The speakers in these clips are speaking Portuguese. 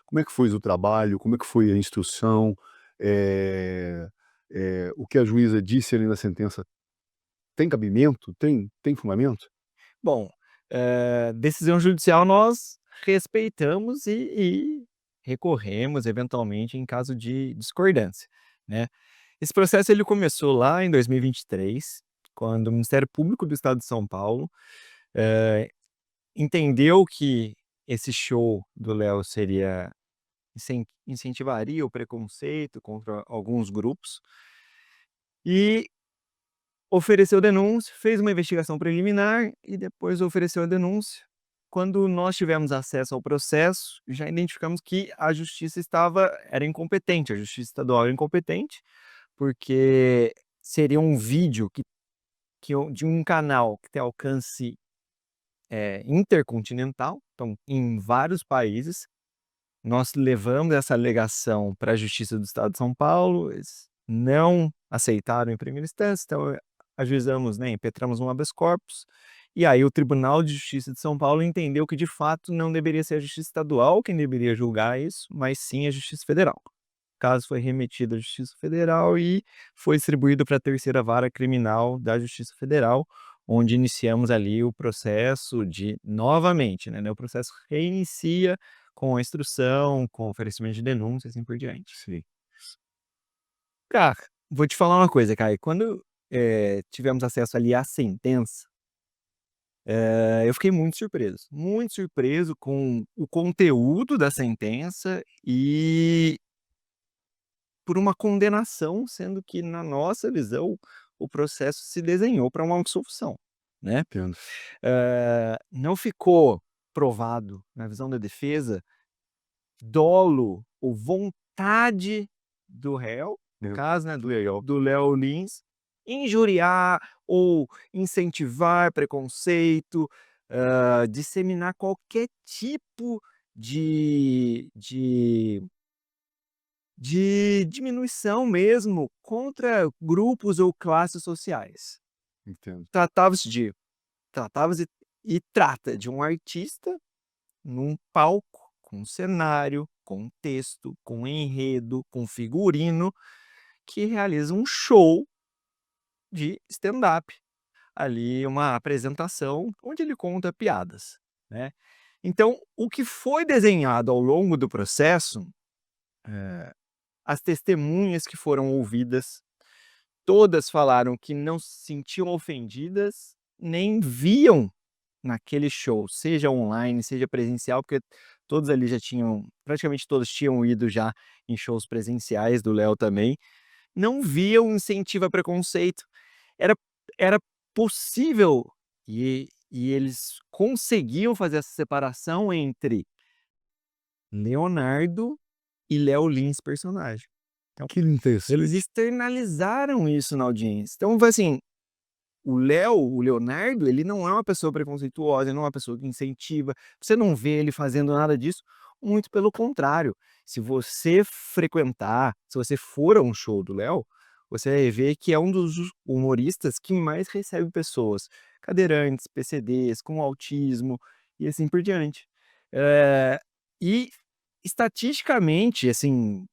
como é que foi o trabalho, como é que foi a instrução, eh o que a juíza disse ali na sentença tem cabimento, tem fundamento? Bom, decisão judicial nós respeitamos e recorremos eventualmente em caso de discordância, né. Esse processo ele começou lá em 2023, quando o Ministério Público do Estado de São Paulo, entendeu que esse show do Léo seria incentivaria o preconceito contra alguns grupos, e ofereceu denúncia, fez uma investigação preliminar e depois ofereceu a denúncia. Quando nós tivemos acesso ao processo, já identificamos que a justiça era incompetente, a justiça estadual era incompetente, porque seria um vídeo de um canal que tem alcance, intercontinental, então em vários países. Nós levamos essa alegação para a Justiça do Estado de São Paulo, eles não aceitaram em primeira instância, então ajuizamos, né, impetramos um habeas corpus, e aí o Tribunal de Justiça de São Paulo entendeu que de fato não deveria ser a Justiça Estadual quem deveria julgar isso, mas sim a Justiça Federal. O caso foi remetido à Justiça Federal e foi distribuído para a terceira vara criminal da Justiça Federal, onde iniciamos ali o processo de novamente, né, o processo reinicia com a instrução, com oferecimento de denúncia, assim por diante. Sim. Cara, vou te falar uma coisa, Caio, quando, tivemos acesso ali à sentença, eu fiquei muito surpreso com o conteúdo da sentença e por uma condenação, sendo que na nossa visão, o processo se desenhou para uma absolução, né. Entendo. Não ficou provado, na visão da defesa, dolo ou vontade do réu, no É, caso, né, legal. do Léo Lins, injuriar ou incentivar preconceito, disseminar qualquer tipo de diminuição mesmo contra grupos ou classes sociais. Entendo. Tratava-se de tratava-se e trata de um artista num palco, com cenário, com texto, com enredo, com figurino, que realiza um show de stand-up. Ali uma apresentação onde ele conta piadas, né. Então, o que foi desenhado ao longo do processo, as testemunhas que foram ouvidas, todas falaram que não se sentiam ofendidas, nem viam naquele show, seja online, seja presencial, porque todos ali já tinham praticamente todos tinham ido já em shows presenciais do Léo também, não viam incentivo a preconceito. Era era possível e eles conseguiam fazer essa separação entre Leonardo e Léo Lins personagem. Então, Que eles interessante. externalizaram isso na audiência. Então, foi assim, o Leonardo, ele não é uma pessoa preconceituosa, ele não é uma pessoa que incentiva, você não vê ele fazendo nada disso, muito pelo contrário. Se você frequentar, se você for a um show do Léo, você vai ver que é um dos humoristas que mais recebe pessoas cadeirantes, PCDs, com autismo e assim por diante. E estatisticamente, assim,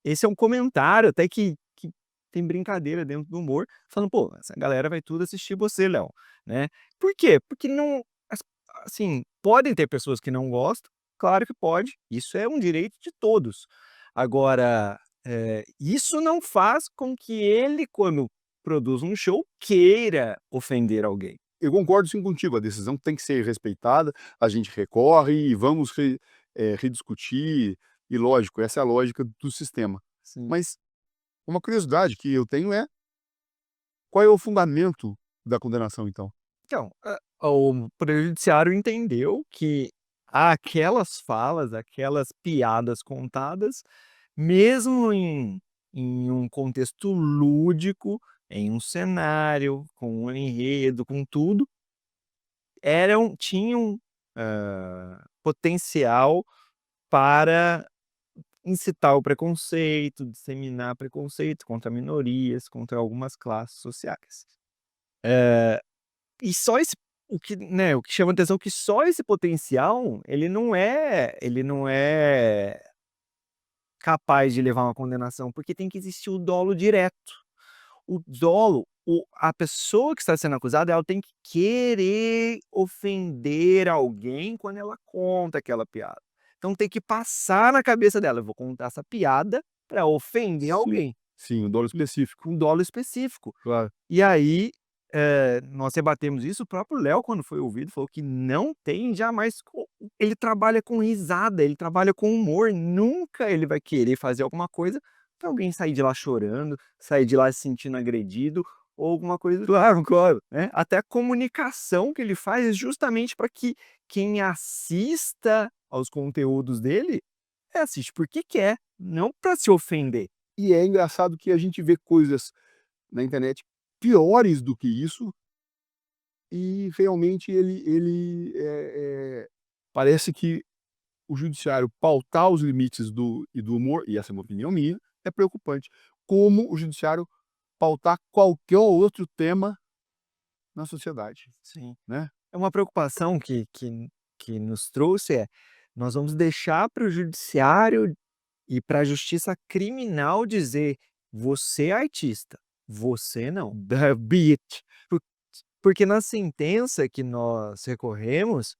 esse é um comentário até que tem brincadeira dentro do humor, falando: "Pô, essa galera vai tudo assistir você, Léo", né. Por quê? Porque não as assim, podem ter pessoas que não gostam, claro que pode, isso é um direito de todos. Agora, isso não faz com que ele, quando produz um show, queira ofender alguém. Eu concordo sim contigo, a decisão tem que ser respeitada, a gente recorre e vamos rediscutir, e lógico, essa é a lógica do sistema. Sim. Mas uma curiosidade que eu tenho é, qual é o fundamento da condenação então? Então, o Poder Judiciário entendeu que aquelas falas, aquelas piadas contadas, mesmo em um contexto lúdico, em um cenário, com um enredo, com tudo, tinham, potencial para incitar o preconceito, disseminar preconceito contra minorias, contra algumas classes sociais. E só esse o que chama atenção é que só esse potencial, ele não é capaz de levar a uma condenação, porque tem que existir o dolo direto. O dolo, a pessoa que está sendo acusada, ela tem que querer ofender alguém quando ela conta aquela piada. Então tem que passar na cabeça dela: "Eu vou contar essa piada para ofender Sim, alguém", sim, um dolo específico, com dolo específico. claro. E aí, nós rebatemos isso, o próprio Léo, quando foi ouvido, falou que não tem jamais ele trabalha com risada, ele trabalha com humor, nunca ele vai querer fazer alguma coisa pra alguém sair de lá chorando, sair de lá se sentindo agredido ou alguma coisa. Claro, claro, né. Até a comunicação que ele faz é justamente para que quem assista aos conteúdos dele, assiste porque quer, não para se ofender. E é engraçado que a gente vê coisas na internet piores do que isso, e realmente parece que o judiciário pautar os limites do humor, e essa é uma opinião minha, é preocupante. Como o judiciário pautar qualquer outro tema na sociedade, Sim. né. É uma preocupação que nos trouxe nós vamos deixar para o judiciário e para a justiça criminal dizer: "Você é artista, você não, the beat". Por porque na sentença que nós recorremos,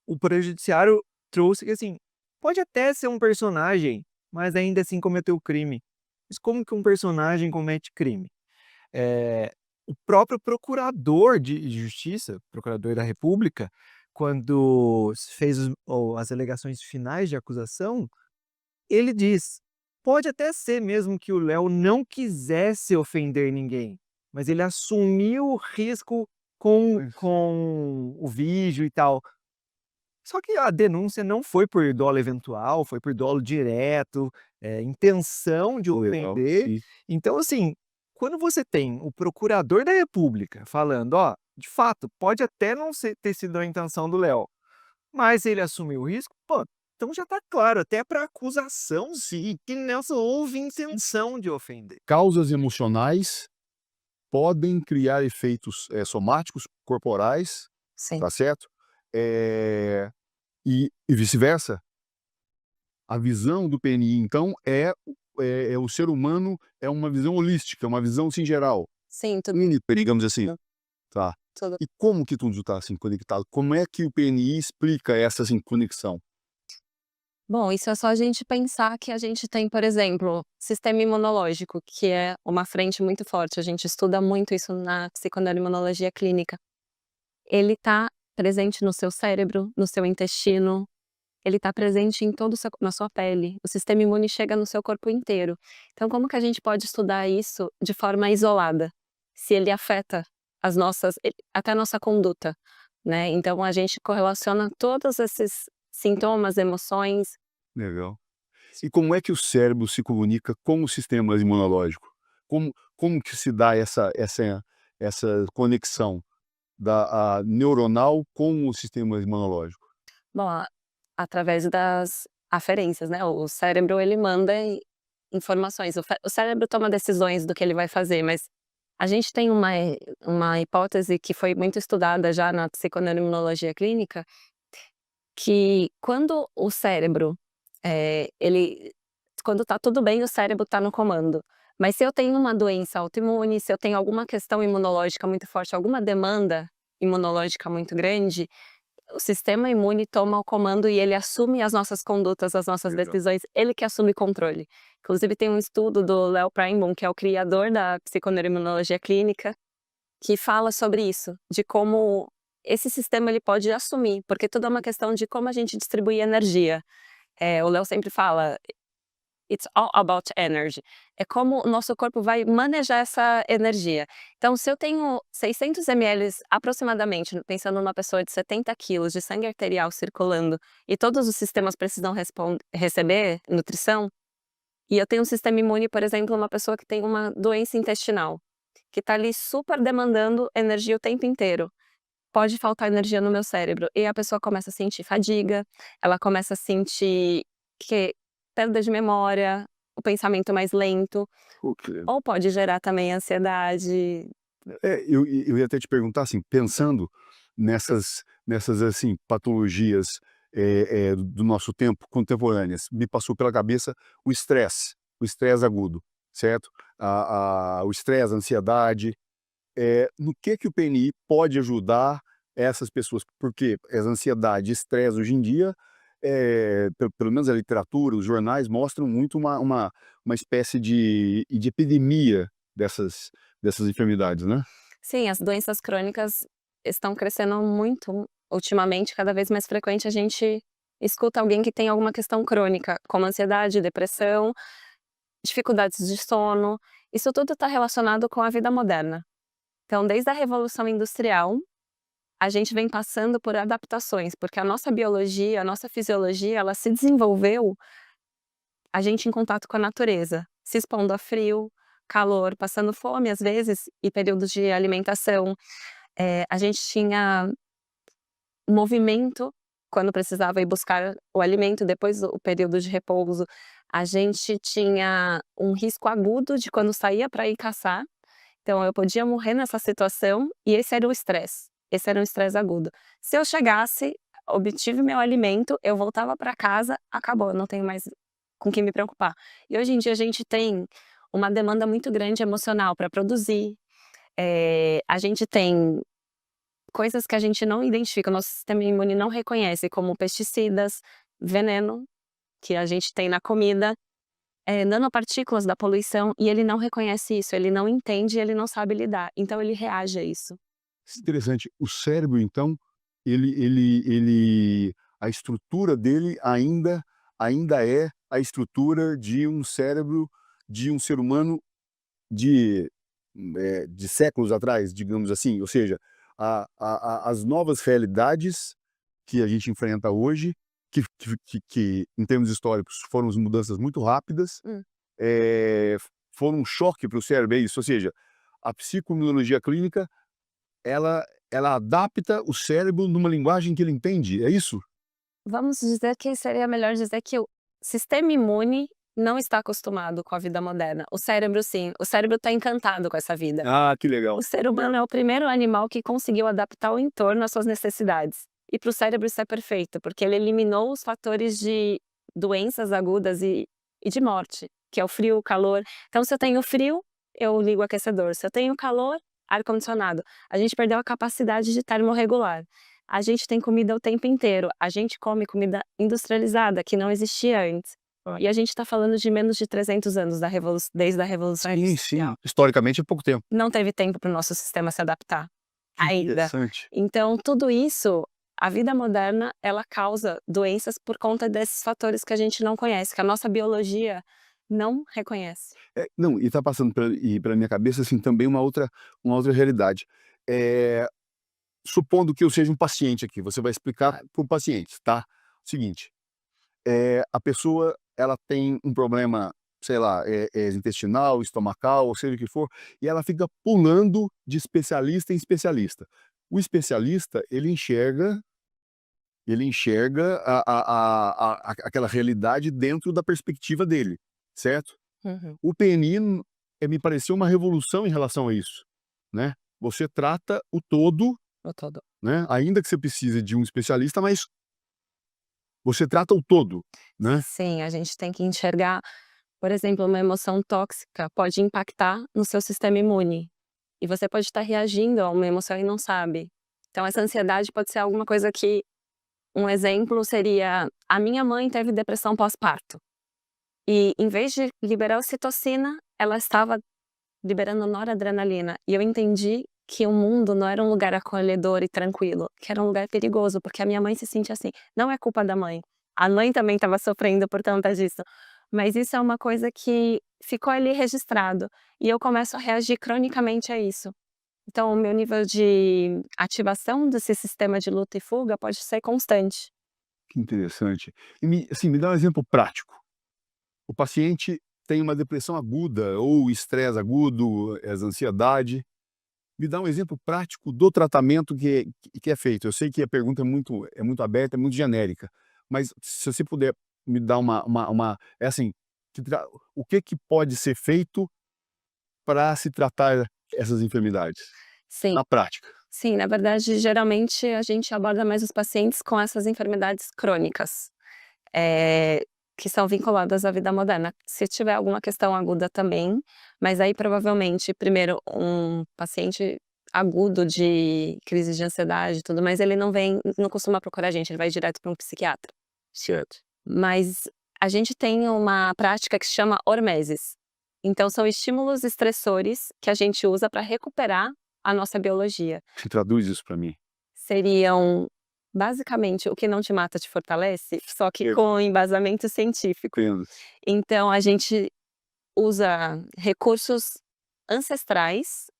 o prejudiciário trouxe que, assim, pode até ser um personagem, mas ainda assim cometeu crime. Mas como que um personagem comete crime? Eh, o próprio procurador de justiça, procurador da república, quando fez as alegações finais de acusação, ele diz: "Pode até ser mesmo que o Léo não quisesse ofender ninguém, mas ele assumiu o risco Pois. com o vídeo e tal". Só que a denúncia não foi por dolo eventual, foi por dolo direto, intenção de Legal, ofender. sim. Então, assim, quando você tem o procurador da república falando: "Ó, de fato, pode até não ter sido a intenção do Léo, mas ele assumiu o risco", pô, então já tá claro, até pra acusação, sim, que não houve intenção de ofender. Causas emocionais podem criar efeitos, somáticos, corporais, Sim. tá certo? Eh, e vice-versa. A visão do PNI, então, é o ser humano, é uma visão holística, uma visão, assim, geral, Sim, tudo única, digamos assim, tá. tudo E como que tudo está, assim, conectado? Como é que o PNI explica essa, assim, conexão? bom, isso é só a gente pensar que a gente tem, por exemplo, sistema imunológico, que é uma frente muito forte, a gente estuda muito isso na psiconeuroimunologia clínica. Ele está presente no seu cérebro, no seu intestino, ele está presente em todo o seu na sua pele, o sistema imune chega no seu corpo inteiro. Então como que a gente pode estudar isso de forma isolada? Se ele afeta até a nossa conduta, né, então a gente correlaciona todos esses sintomas, emoções. Legal. E como é que o cérebro se comunica com o sistema imunológico? Como que se dá essa conexão a neuronal com o sistema imunológico? Bom, através das aferências, né, o cérebro ele manda informações, o cérebro toma decisões do que ele vai fazer, mas a gente tem uma hipótese que foi muito estudada já na psiconeuroimunologia clínica, que quando o cérebro, ele quando tá tudo bem, o cérebro tá no comando, mas se eu tenho uma doença autoimune, se eu tenho alguma questão imunológica muito forte, alguma demanda imunológica muito grande, o sistema imune toma o comando e ele assume as nossas condutas, as nossas Legal. decisões, ele que assume controle. Inclusive tem um estudo do Léo Prineboom, que é o criador da psiconeuroimunologia clínica, que fala sobre isso, de como esse sistema ele pode assumir, porque tudo é uma questão de como a gente distribui energia. O Léo sempre fala: "It's all about energy". É como o nosso corpo vai manejar essa energia. Então, se eu tenho 600 ml aproximadamente, pensando numa pessoa de 70 quilos de sangue arterial circulando e todos os sistemas precisam receber nutrição, e eu tenho um sistema imune, por exemplo, uma pessoa que tem uma doença intestinal, que está ali super demandando energia o tempo inteiro. Pode faltar energia no meu cérebro e a pessoa começa a sentir fadiga, ela começa a sentir que perda de memória, o pensamento mais lento, Ok. ou pode gerar também ansiedade, Eu ia até te perguntar, assim, pensando nessas assim, patologias do nosso tempo, contemporâneas, me passou pela cabeça o estresse agudo, certo? O estresse, a ansiedade, no que o PNI pode ajudar essas pessoas? Porque essa ansiedade e estresse hoje em dia, pelo menos a literatura, os jornais mostram muito uma espécie de epidemia dessas enfermidades, né? Sim, as doenças crônicas estão crescendo muito ultimamente, cada vez mais frequente a gente escuta alguém que tem alguma questão crônica, como ansiedade, depressão, dificuldades de sono. Isso tudo está relacionado com a vida moderna. Então, desde a Revolução Industrial, a gente vem passando por adaptações, porque a nossa biologia, a nossa fisiologia, ela se desenvolveu, a gente em contato com a natureza, se expondo a frio, calor, passando fome às vezes, e períodos de alimentação. A gente tinha movimento quando precisava ir buscar o alimento, depois o período de repouso. A gente tinha um risco agudo de quando saía para ir caçar, então eu podia morrer nessa situação e esse era o estresse, esse era um estresse agudo. Se eu chegasse, obtive meu alimento, eu voltava para casa, acabou, eu não tenho mais com o que me preocupar. E hoje em dia a gente tem uma demanda muito grande emocional para produzir, a gente tem coisas que a gente não identifica, o nosso sistema imune não reconhece, como pesticidas, veneno, que a gente tem na comida, nanopartículas da poluição, e ele não reconhece isso, ele não entende, ele não sabe lidar, então ele reage a isso. Isso é interessante. O cérebro, então, a estrutura dele ainda é a estrutura de um cérebro de um ser humano de de séculos atrás, digamos assim, ou seja, as novas realidades que a gente enfrenta hoje, que em termos históricos foram mudanças muito rápidas, Hum. foram um choque para o cérebro, é isso, ou seja, a psicoimunologia clínica, ela adapta o cérebro numa linguagem que ele entende, é isso? Vamos dizer que seria melhor dizer que o sistema imune não está acostumado com a vida moderna. O cérebro sim, o cérebro está encantado com essa vida. Ah, que legal. O ser humano é o primeiro animal que conseguiu adaptar o entorno às suas necessidades. E para o cérebro isso é perfeito, porque ele eliminou os fatores de doenças agudas e de morte, que é o frio, o calor. Então, se eu tenho frio, eu ligo o aquecedor. Se eu tenho calor, ar-condicionado. A gente perdeu a capacidade de termorregular. A gente tem comida o tempo inteiro. A gente come comida industrializada, que não existia antes. E a gente está falando de menos de 300 anos desde a Revolução Sim, sim. Industrial. Historicamente é pouco tempo. Não teve tempo para o nosso sistema se adaptar, Que ainda. interessante. Então tudo isso, a vida moderna, ela causa doenças por conta desses fatores que a gente não conhece, que a nossa biologia não reconhece. Não, e tá passando pela minha cabeça, assim, também uma outra realidade. Supondo que eu seja um paciente aqui, você vai explicar para o paciente, tá? Seguinte, a pessoa, ela tem um problema, sei lá, intestinal, estomacal, ou seja o que for, e ela fica pulando de especialista em especialista. O especialista, ele enxerga aquela realidade dentro da perspectiva dele, certo? Uhum. O PNI me pareceu uma revolução em relação a isso, né? Você trata o todo, O todo. né? Ainda que você precise de um especialista, mas você trata o todo, né? Sim, a gente tem que enxergar, por exemplo, uma emoção tóxica pode impactar no seu sistema imune. E você pode estar reagindo a uma emoção e não sabe. Então essa ansiedade pode ser alguma coisa que, um exemplo seria, a minha mãe teve depressão pós-parto. E em vez de liberar ocitocina, ela estava liberando noradrenalina. E eu entendi que o mundo não era um lugar acolhedor e tranquilo, que era um lugar perigoso, porque a minha mãe se sentia assim. Não é culpa da mãe. A mãe também estava sofrendo por conta disso. Mas isso é uma coisa que ficou ali registrado. E eu começo a reagir cronicamente a isso. Então, o meu nível de ativação desse sistema de luta e fuga pode ser constante. Que interessante. E me dá um exemplo prático. O paciente tem uma depressão aguda ou estresse agudo, ansiedade. Me dá um exemplo prático do tratamento que é feito. Eu sei que a pergunta é muito aberta, é muito genérica, mas se você puder me dar assim, o que pode ser feito para se tratar essas enfermidades, Sim. na prática? Sim, na verdade, geralmente a gente aborda mais os pacientes com essas enfermidades crônicas, que são vinculadas à vida moderna. Se tiver alguma questão aguda também, mas aí provavelmente, primeiro, um paciente agudo de crise de ansiedade e tudo mais, ele não costuma procurar a gente, ele vai direto para um psiquiatra. Certo. Mas a gente tem uma prática que se chama hormeses. Então são estímulos estressores que a gente usa para recuperar a nossa biologia. Se traduz isso para mim. Seriam, basicamente, o que não te mata te fortalece, só que Eu com embasamento científico. entendo. Então a gente usa recursos ancestrais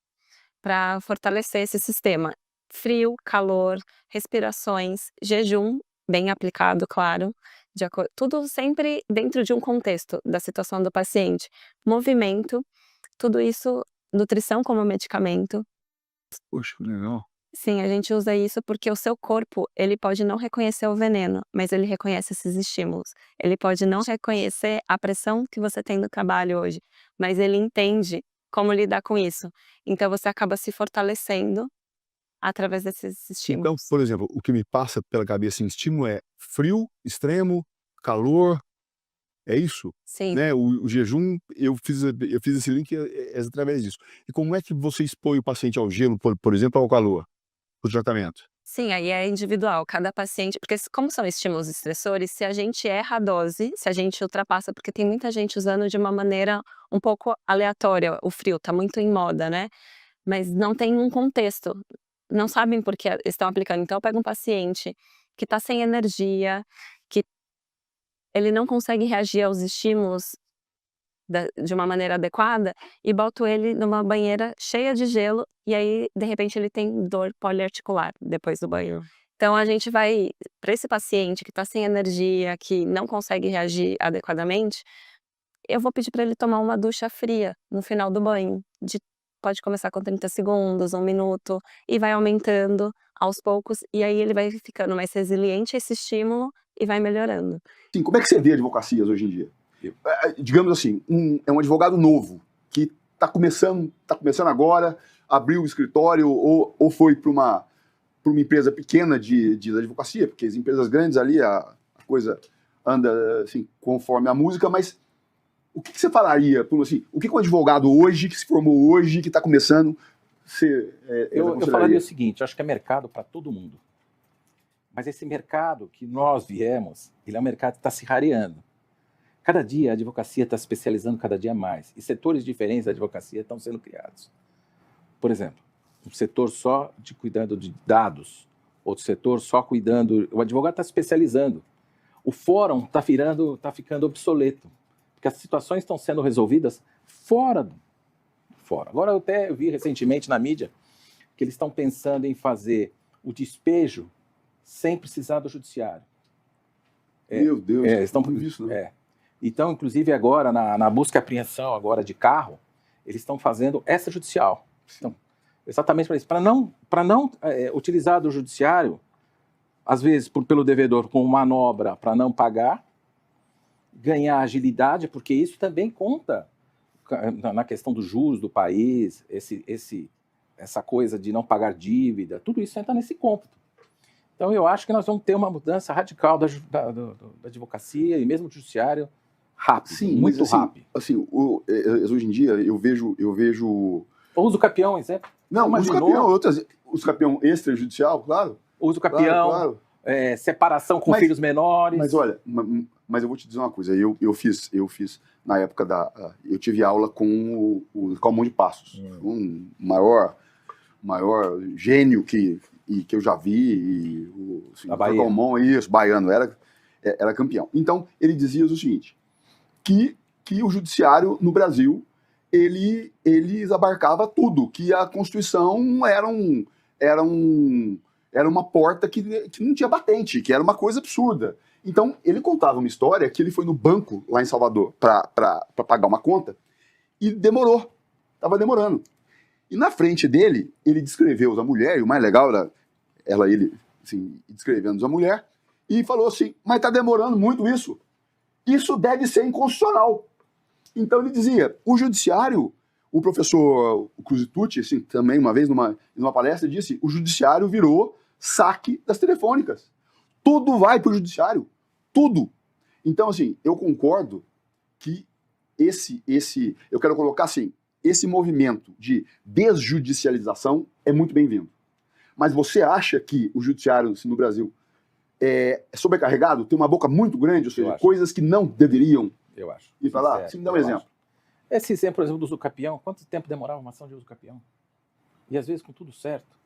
para fortalecer esse sistema. Frio, calor, respirações, jejum, bem aplicado, claro, tudo sempre dentro de um contexto da situação do paciente. Movimento, tudo isso, nutrição como medicamento. Poxa, que legal. Sim, a gente usa isso porque o seu corpo, ele pode não reconhecer o veneno, mas ele reconhece esses estímulos. Ele pode não reconhecer a pressão que você tem no trabalho hoje, mas ele entende como lidar com isso. Então você acaba se fortalecendo através desses Então, estímulos. por exemplo, o que me passa pela cabeça em estímulo é frio extremo, calor, é isso? Sim, Né? O jejum, eu fiz esse link através disso. E como é que você expõe o paciente ao gelo, por exemplo, ao calor, o tratamento? sim, aí é individual, cada paciente, porque como são estímulos estressores, se a gente erra a dose, se a gente ultrapassa, porque tem muita gente usando de uma maneira um pouco aleatória, o frio tá muito em moda, né? Mas não tem um contexto, não sabem por que estão aplicando. Então pega um paciente que está sem energia, que ele não consegue reagir aos estímulos de uma maneira adequada, e boto ele numa banheira cheia de gelo, e aí de repente ele tem dor poliarticular depois do banho. Então a gente vai, para esse paciente que está sem energia, que não consegue reagir adequadamente, eu vou pedir para ele tomar uma ducha fria no final do banho, pode começar com 30 segundos, 1 minuto, e vai aumentando aos poucos, e aí ele vai ficando mais resiliente a esse estímulo e vai melhorando. Sim, como é que você vê advocacias hoje em dia? Digamos assim, é um advogado novo, que está começando agora, abriu o escritório ou foi para uma empresa pequena de advocacia, porque as empresas grandes ali a coisa anda assim, conforme a música, mas o que você falaria, assim, o que um advogado hoje, que se formou hoje, que está começando, eu falaria o seguinte, acho que é mercado para todo mundo. Mas esse mercado que nós viemos, ele é um mercado que está se rareando. Cada dia a advocacia está se especializando cada dia mais. E setores diferentes da advocacia estão sendo criados. Por exemplo, um setor só de cuidando de dados, outro setor só cuidando... O advogado está se especializando. O fórum está ficando obsoleto, porque as situações estão sendo resolvidas fora. Agora eu até vi recentemente na mídia que eles estão pensando em fazer o sem precisar do judiciário. Meu Deus, estão isso, né? Então, inclusive agora, na busca e apreensão agora de carro, eles estão fazendo extrajudicial. Então, exatamente para isso, para não utilizar do judiciário, às vezes pelo devedor com manobra para não pagar, ganhar agilidade, porque isso também conta na questão dos juros do país, essa coisa de não pagar dívida, tudo isso entra nesse cômputo. Então eu acho que nós vamos ter uma mudança radical da advocacia e mesmo do judiciário rápido, sim, muito assim, rápido. Assim, hoje em dia eu vejo... O uso capião, exemplo. Não, uso capião extrajudicial, claro. Uso capião, claro. Separação com filhos menores. Mas olha, mas eu vou te dizer uma coisa, eu fiz na época eu tive aula com o Calmon de Passos, um maior gênio que eu já vi, da Bahia. Calmon, isso, baiano, era campeão. Então, ele dizia o seguinte, que o judiciário no Brasil, eles abarcava tudo, que a Constituição era uma porta que não tinha batente, que era uma coisa absurda. Então, ele contava uma história que ele foi no banco lá em Salvador para pagar uma conta e estava demorando. E na frente dele, ele descreveu a mulher, e o mais legal era ele assim, descrevendo a mulher, e falou assim, mas está demorando muito isso. Isso deve ser inconstitucional. Então ele dizia, o judiciário O professor Crucitucci, assim, também uma vez numa palestra, disse: o judiciário virou saque das telefônicas. Tudo vai para o judiciário. Tudo. Então, assim, eu concordo que eu quero colocar assim, esse movimento de desjudicialização é muito bem-vindo. Mas você acha que o judiciário assim, no Brasil é sobrecarregado, tem uma boca muito grande, ou seja, coisas que não deveriam ir para lá? Você me dá um exemplo. Esse exemplo, por exemplo, do usucapião, quanto tempo demorava uma ação de usucapião? E às vezes com tudo certo.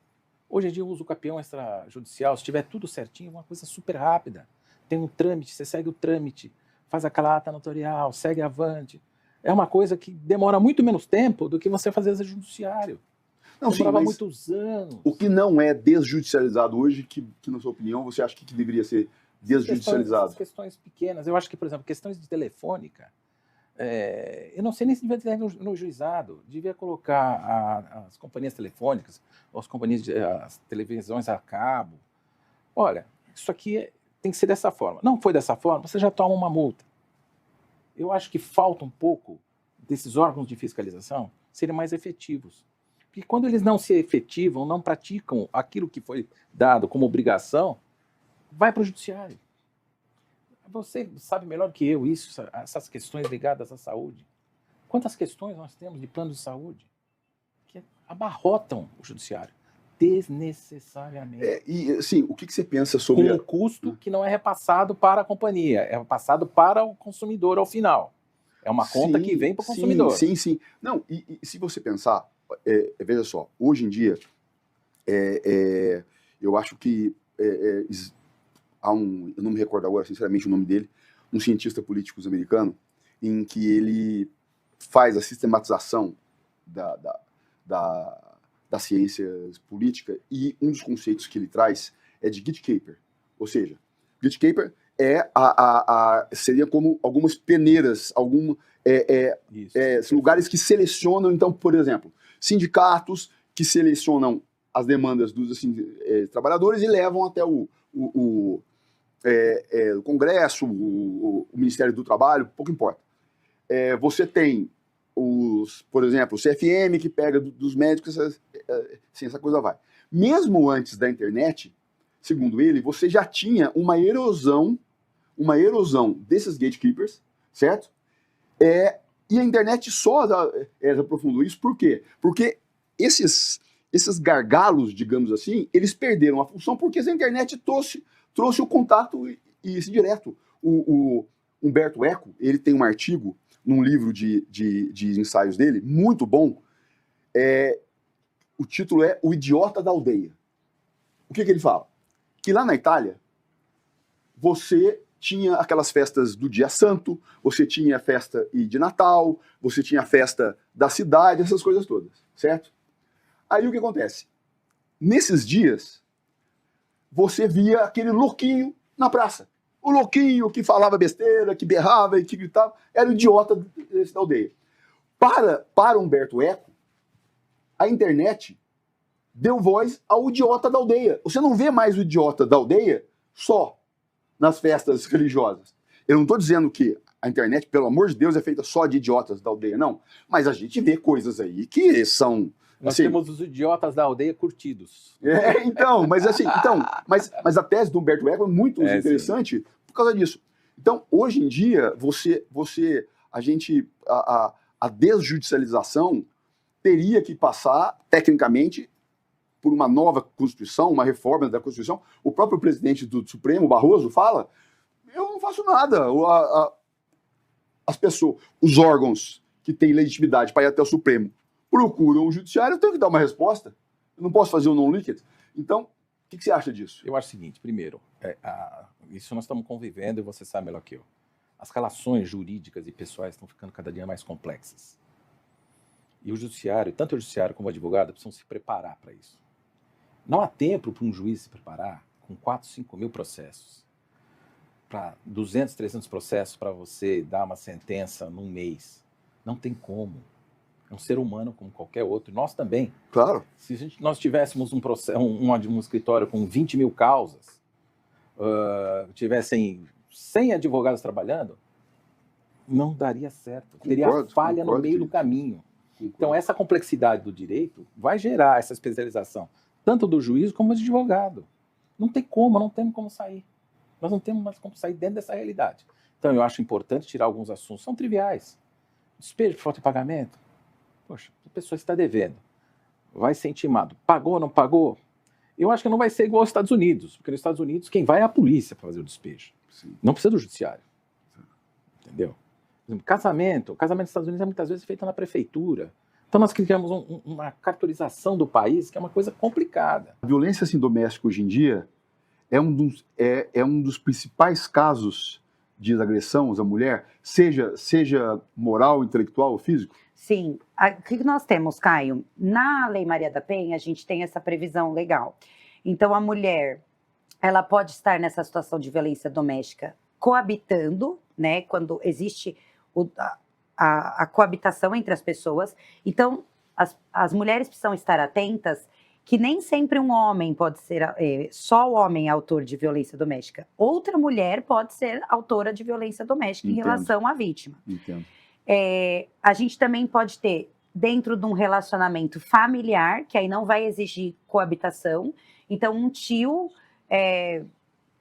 Hoje em dia o usucapião extrajudicial, se tiver tudo certinho, é uma coisa super rápida. Tem um trâmite, você segue o trâmite, faz aquela ata notarial, segue avante. É uma coisa que demora muito menos tempo do que você fazer extrajudiciário. Não, demorava sim, muitos anos. O que não é desjudicializado hoje, que na sua opinião, você acha que deveria ser desjudicializado? Questões pequenas. Eu acho que, por exemplo, questões de telefônica, eu não sei nem se devia ter no juizado. Devia colocar as companhias telefônicas, ou as televisões a cabo. Olha, isso aqui tem que ser dessa forma. Não foi dessa forma, você já toma uma multa. Eu acho que falta um pouco desses órgãos de fiscalização serem mais efetivos. Porque quando eles não se efetivam, não praticam aquilo que foi dado como obrigação, vai para o judiciário. Você sabe melhor que eu essas questões ligadas à saúde. Quantas questões nós temos de plano de saúde que abarrotam o judiciário desnecessariamente? E, assim, o que você pensa sobre... Com um custo que não é repassado para a companhia, é repassado para o consumidor ao final. É uma conta que vem para o consumidor. Sim. Não, e se você pensar, veja só, hoje em dia, eu acho que eu não me recordo agora, sinceramente, o nome dele, um cientista político americano, em que ele faz a sistematização da ciência política, e um dos conceitos que ele traz é de gatekeeper. Ou seja, gatekeeper seria como algumas peneiras, lugares que selecionam, então, por exemplo, sindicatos que selecionam as demandas dos trabalhadores e levam até o Congresso, o Ministério do Trabalho, pouco importa. Você tem por exemplo, o CFM que pega dos médicos, essa coisa vai. Mesmo antes da internet, segundo ele, você já tinha uma erosão desses gatekeepers, certo? E a internet só aprofundou isso, por quê? Porque esses gargalos, digamos assim, eles perderam a função porque a internet trouxe o contato e esse direto. O Humberto Eco, ele tem um artigo num livro de ensaios dele, muito bom, o título é O Idiota da Aldeia. O que ele fala? Que lá na Itália, você tinha aquelas festas do Dia Santo, você tinha a festa de Natal, você tinha a festa da cidade, essas coisas todas, certo? Aí o que acontece? Nesses dias, você via aquele louquinho na praça. O louquinho que falava besteira, que berrava e que gritava, era o idiota da aldeia. Para Humberto Eco, a internet deu voz ao idiota da aldeia. Você não vê mais o idiota da aldeia só nas festas religiosas. Eu não estou dizendo que a internet, pelo amor de Deus, é feita só de idiotas da aldeia, não. Mas a gente vê coisas aí que são... Nós temos os idiotas da aldeia curtidos. Mas a tese do Humberto Eco é muito interessante por causa disso. Então, hoje em dia, a desjudicialização teria que passar, tecnicamente, por uma nova Constituição, uma reforma da Constituição. O próprio presidente do Supremo, Barroso, fala: eu não faço nada. As pessoas, os órgãos que têm legitimidade para ir até o Supremo procuram o judiciário, eu tenho que dar uma resposta. Eu não posso fazer o non-liquid. Então, o que você acha disso? Eu acho o seguinte: primeiro, isso nós estamos convivendo e você sabe melhor que eu. As relações jurídicas e pessoais estão ficando cada dia mais complexas. E o judiciário, tanto o judiciário como o advogado, precisam se preparar para isso. Não há tempo para um juiz se preparar com 4, 5 mil processos, para 200, 300 processos para você dar uma sentença num mês. Não tem como. É um ser humano como qualquer outro. Nós também. Claro. Se nós tivéssemos um escritório com 20 mil causas, tivessem 100 advogados trabalhando, não daria certo. Teria falha no meio do caminho. Então, essa complexidade do direito vai gerar essa especialização, tanto do juiz como do advogado. Não tem como, não temos como sair. Nós não temos mais como sair dentro dessa realidade. Então, eu acho importante tirar alguns assuntos, são triviais. Despejo por falta de pagamento. Poxa, a pessoa está devendo, vai ser intimado. Pagou ou não pagou? Eu acho que não vai ser igual aos Estados Unidos, porque nos Estados Unidos quem vai é a polícia para fazer o despejo. Sim. Não precisa do judiciário. Entendeu? Por exemplo, casamento. O casamento nos Estados Unidos é muitas vezes feito na prefeitura. Então nós criamos uma cartorização do país que é uma coisa complicada. A violência assim, doméstica hoje em dia é um dos principais casos de agressão à mulher, seja moral, intelectual ou físico? Sim. O que nós temos, Caio? Na Lei Maria da Penha, a gente tem essa previsão legal. Então, a mulher, ela pode estar nessa situação de violência doméstica coabitando, né? Quando existe a coabitação entre as pessoas. Então, as mulheres precisam estar atentas que nem sempre um homem pode ser, só o homem é autor de violência doméstica. Outra mulher pode ser autora de violência doméstica em relação à vítima. Entendo. A gente também pode ter, dentro de um relacionamento familiar, que aí não vai exigir coabitação, então um tio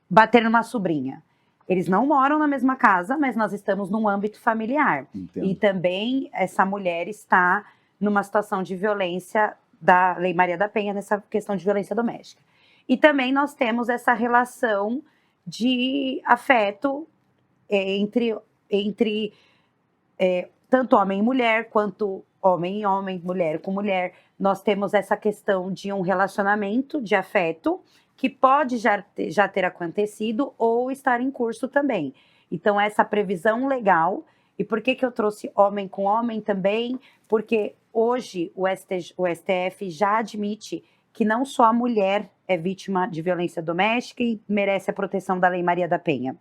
bater numa sobrinha. Eles não moram na mesma casa, mas nós estamos num âmbito familiar. Entendo. E também essa mulher está numa situação de violência da Lei Maria da Penha, nessa questão de violência doméstica. E também nós temos essa relação de afeto entre tanto homem e mulher, quanto homem e homem, mulher com mulher. Nós temos essa questão de um relacionamento de afeto que pode já ter acontecido ou estar em curso também. Então, essa previsão legal. E por que eu trouxe homem com homem também? Porque hoje o STF já admite que não só a mulher é vítima de violência doméstica e merece a proteção da Lei Maria da Penha.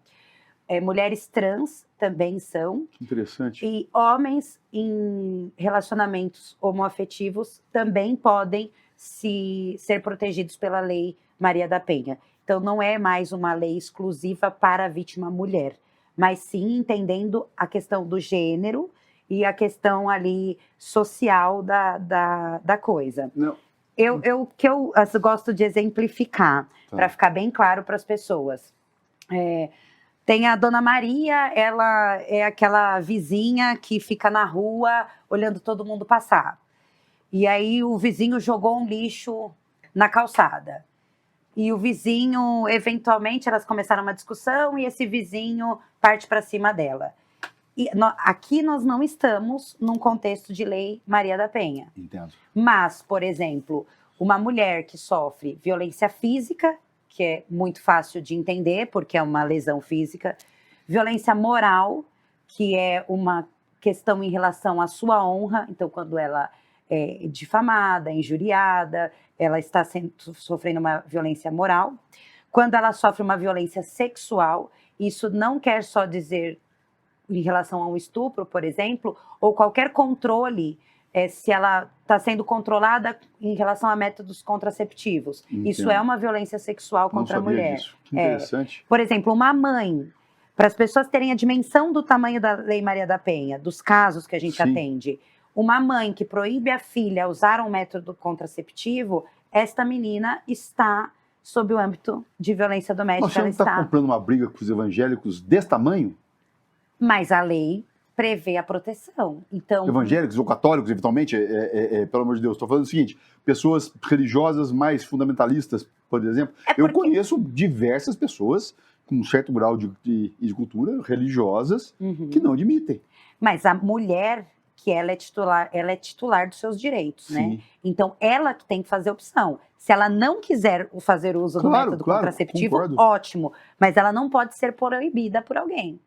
Mulheres trans também são. Interessante. E homens em relacionamentos homoafetivos também podem ser protegidos pela Lei Maria da Penha. Então, não é mais uma lei exclusiva para a vítima mulher, mas sim entendendo a questão do gênero e a questão ali social da coisa. Não. Eu gosto de exemplificar, para ficar bem claro para as pessoas. Tem a Dona Maria, ela é aquela vizinha que fica na rua olhando todo mundo passar. E aí o vizinho jogou um lixo na calçada. E o vizinho, eventualmente, elas começaram uma discussão e esse vizinho parte para cima dela. E aqui nós não estamos num contexto de Lei Maria da Penha. Entendo. Mas, por exemplo, uma mulher que sofre violência física, que é muito fácil de entender, porque é uma lesão física, violência moral, que é uma questão em relação à sua honra, então quando ela é difamada, injuriada, ela está sofrendo uma violência moral. Quando ela sofre uma violência sexual, isso não quer só dizer em relação a um estupro, por exemplo, ou qualquer controle, se ela está sendo controlada em relação a métodos contraceptivos. Entendo. Isso é uma violência sexual contra a mulher. Disso. Que interessante. Por exemplo, uma mãe, para as pessoas terem a dimensão do tamanho da Lei Maria da Penha, dos casos que a gente atende, uma mãe que proíbe a filha usar um método contraceptivo, esta menina está sob o âmbito de violência doméstica. Mas você não está comprando uma briga com os evangélicos desse tamanho? Mas a lei prevê a proteção. Então, evangélicos ou católicos, eventualmente, pelo amor de Deus, estou falando o seguinte, pessoas religiosas mais fundamentalistas, por exemplo, eu conheço diversas pessoas com um certo grau de cultura, religiosas, que não admitem. Mas a mulher, que ela é titular dos seus direitos, né? Então, ela que tem que fazer opção. Se ela não quiser fazer uso do método contraceptivo, ótimo, mas ela não pode ser proibida por alguém.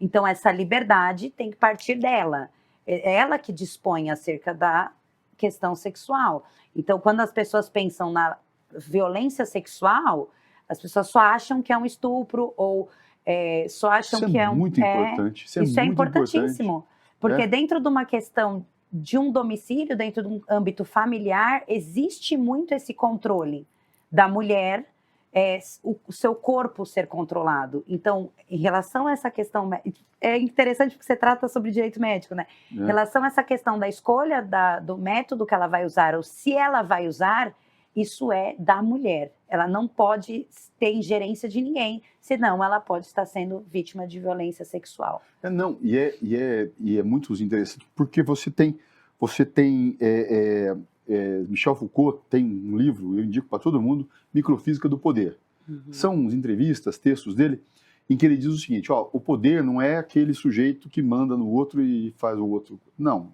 Então, essa liberdade tem que partir dela. É ela que dispõe acerca da questão sexual. Então, quando as pessoas pensam na violência sexual, as pessoas só acham que é um estupro ou só acham que é um... Muito importante. Isso é importantíssimo. Porque dentro de uma questão de um domicílio, dentro de um âmbito familiar, existe muito esse controle da mulher o seu corpo ser controlado. Então, em relação a essa questão, é interessante porque você trata sobre direito médico, né? Em relação a essa questão da escolha do método que ela vai usar, ou se ela vai usar, isso é da mulher. Ela não pode ter ingerência de ninguém, senão ela pode estar sendo vítima de violência sexual. Não, e é muito interessante, porque você tem Michel Foucault tem um livro, eu indico para todo mundo, Microfísica do Poder. São entrevistas, textos dele, em que ele diz o seguinte, o poder não é aquele sujeito que manda no outro e faz o outro. Não.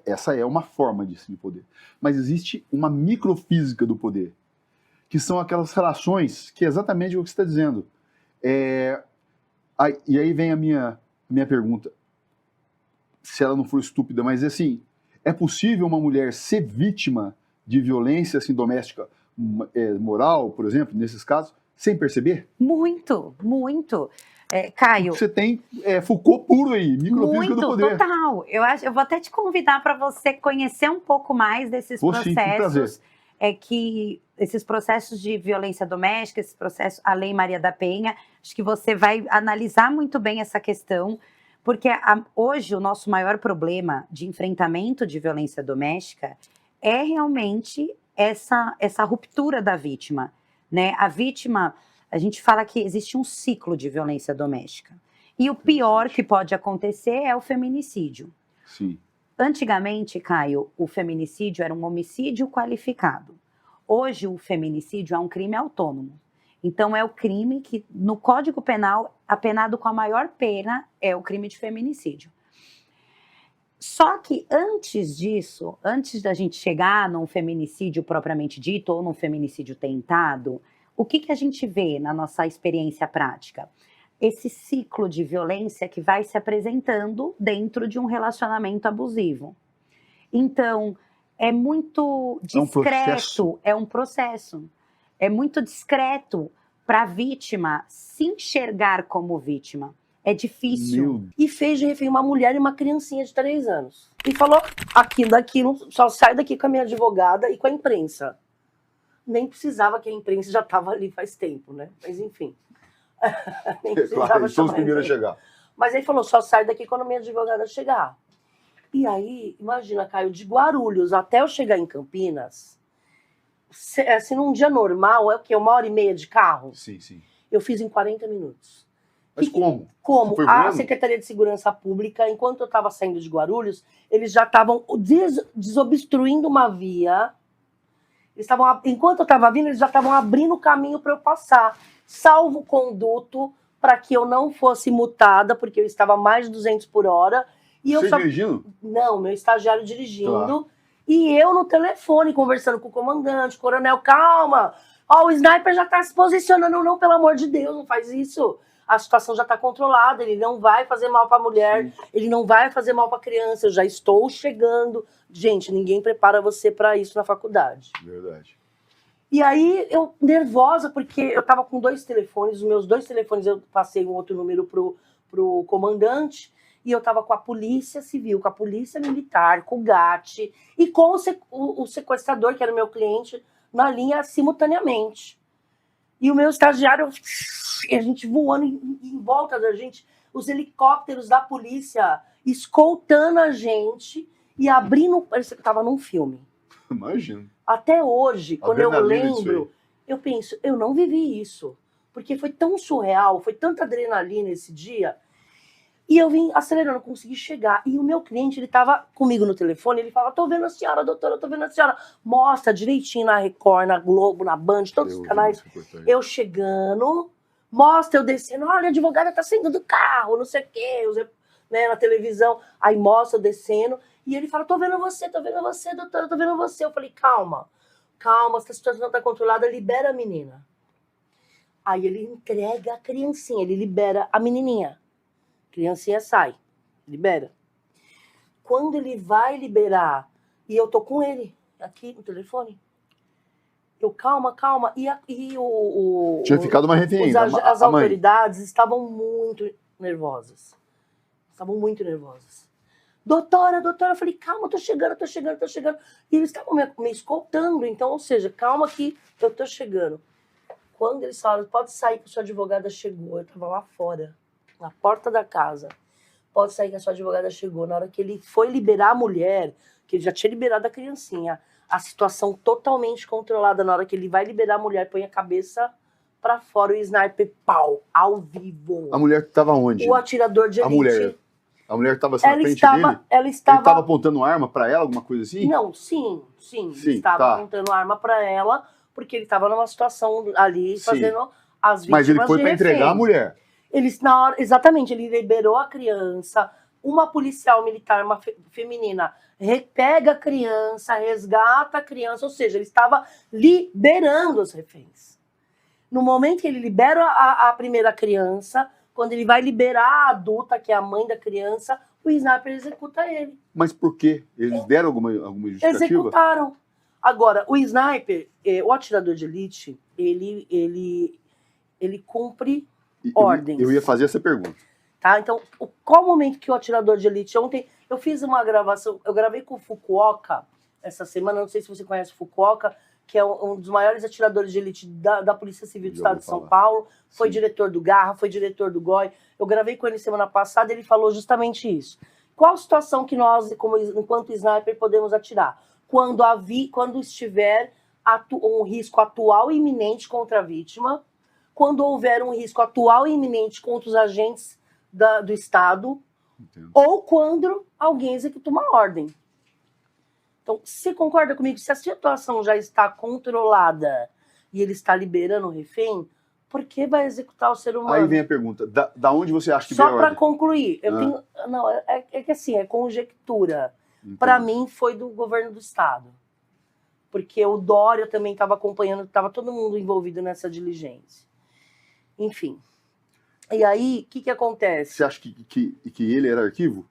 Essa é uma forma de poder. Mas existe uma microfísica do poder, que são aquelas relações que é exatamente o que você está dizendo. E aí vem a minha pergunta, se ela não for estúpida, mas assim, é possível uma mulher ser vítima de violência assim, doméstica moral, por exemplo, nesses casos, sem perceber? Muito, muito. Caio. Você tem Foucault puro aí, microfísica do poder. Total. Eu vou até te convidar para você conhecer um pouco mais desses processos. Esses processos de violência doméstica, esses processos, a Lei Maria da Penha, acho que você vai analisar muito bem essa questão, porque hoje o nosso maior problema de enfrentamento de violência doméstica é realmente essa ruptura da vítima, né? A vítima, a gente fala que existe um ciclo de violência doméstica. E o pior que pode acontecer é o feminicídio. Sim. Antigamente, Caio, o feminicídio era um homicídio qualificado. Hoje, o feminicídio é um crime autônomo. Então, é o crime que, no Código Penal, apenado com a maior pena é o crime de feminicídio. Só que antes disso, antes da gente chegar num feminicídio propriamente dito ou num feminicídio tentado, o que a gente vê na nossa experiência prática? Esse ciclo de violência que vai se apresentando dentro de um relacionamento abusivo. Então, é muito discreto, é um processo. É muito discreto para a vítima se enxergar como vítima. É difícil. E fez de refém uma mulher e uma criancinha de 3 anos. E falou daquilo, só sai daqui com a minha advogada e com a imprensa. Nem precisava, que a imprensa já estava ali faz tempo, né? Mas enfim. Nem precisava claro, são os primeiros a chegar. Mas aí falou, só sai daqui quando a minha advogada chegar. E aí, imagina, Caio, de Guarulhos até eu chegar em Campinas, assim, num dia normal, é o quê? 1h30 de carro? Sim, sim. Eu fiz em 40 minutos. Mas como? Como? A Secretaria de Segurança Pública, enquanto eu estava saindo de Guarulhos, eles já estavam desobstruindo uma via. Enquanto eu estava vindo, eles já estavam abrindo o caminho para eu passar. Salvo conduto para que eu não fosse multada, porque eu estava mais de 200 por hora. E Você dirigindo? Não, meu estagiário dirigindo. Claro. E eu no telefone, conversando com o comandante, coronel, calma. O sniper já está se posicionando. Não, pelo amor de Deus, não faz isso. A situação já está controlada, ele não vai fazer mal para a mulher, sim, ele não vai fazer mal para a criança, eu já estou chegando. Gente, ninguém prepara você para isso na faculdade. Verdade. E aí, eu nervosa, porque eu estava com 2 telefones, os meus 2 telefones eu passei um outro número pro comandante, e eu estava com a polícia civil, com a polícia militar, com o GAT, e com o sequestrador, que era o meu cliente, na linha simultaneamente. E o meu estagiário, a gente voando em volta da gente, os helicópteros da polícia escoltando a gente e abrindo, parecia que eu estava num filme. Imagino. Até hoje, quando eu lembro, eu penso, eu não vivi isso. Porque foi tão surreal, foi tanta adrenalina esse dia. E eu vim acelerando, consegui chegar. E o meu cliente, ele estava comigo no telefone, ele falava, tô vendo a senhora, doutora, tô vendo a senhora. Mostra direitinho na Record, na Globo, na Band, todos os canais. Eu chegando, mostra eu descendo, olha, a advogada tá saindo do carro, não sei o quê, né, na televisão. Aí mostra eu descendo. E ele fala, tô vendo você, doutora, tô vendo você. Eu falei, calma, essa situação tá controlada, libera a menina. Aí ele entrega a criancinha, ele libera a menininha. A criancinha sai, libera. Quando ele vai liberar, e eu tô com ele aqui no telefone, eu, calma. Tinha ficado uma refém. As autoridades estavam muito nervosas. Doutora, eu falei, calma, tô chegando. E eles estavam me escoltando, então, ou seja, calma que eu tô chegando. quando eles falaram, pode sair que a sua advogada chegou, eu tava lá fora, na porta da casa, pode sair que a sua advogada chegou. Na hora que ele foi liberar a mulher, que ele já tinha liberado a criancinha, a situação totalmente controlada, na hora que ele vai liberar a mulher, põe a cabeça pra fora, o sniper, pau, ao vivo. A mulher que tava onde? O atirador de elite. A mulher estava assim, na frente dele? Ela Ele estava... estava apontando arma para ela, alguma coisa assim? Não, sim. Ele estava tá. apontando arma para ela, porque ele estava numa situação ali, fazendo as vítimas. Mas ele foi para entregar a mulher. Exatamente, ele liberou a criança, uma policial militar, uma feminina, pega a criança, resgata a criança, ou seja, ele estava liberando os reféns. No momento que ele libera a primeira criança, quando ele vai liberar a adulta, que é a mãe da criança, o sniper executa ele. Mas por quê? Eles deram alguma justificativa? Executaram. Agora, o sniper, o atirador de elite, ele cumpre ordens. Eu ia fazer essa pergunta. Tá? Então, qual o momento que o atirador de elite... Ontem eu fiz uma gravação, eu gravei com o Fukuoka essa semana, não sei se você conhece o Fukuoka, que é um dos maiores atiradores de elite da Polícia Civil do Estado de São Paulo, foi diretor do Garra, foi diretor do GOI. Eu gravei com ele semana passada e ele falou justamente isso. Qual a situação que nós, enquanto sniper, podemos atirar? Quando estiver um risco atual e iminente contra a vítima, quando houver um risco atual e iminente contra os agentes do Estado, ou quando alguém executa uma ordem. Então, você concorda comigo? Se a situação já está controlada e ele está liberando o refém, por que vai executar o ser humano? Aí vem a pergunta, da onde você acha que veio a ordem? Só para concluir, é que assim, é conjectura. Para mim, foi do governo do Estado. Porque o Dória também estava acompanhando, estava todo mundo envolvido nessa diligência. Enfim. E aí, o que acontece? Você acha que ele era arquivo?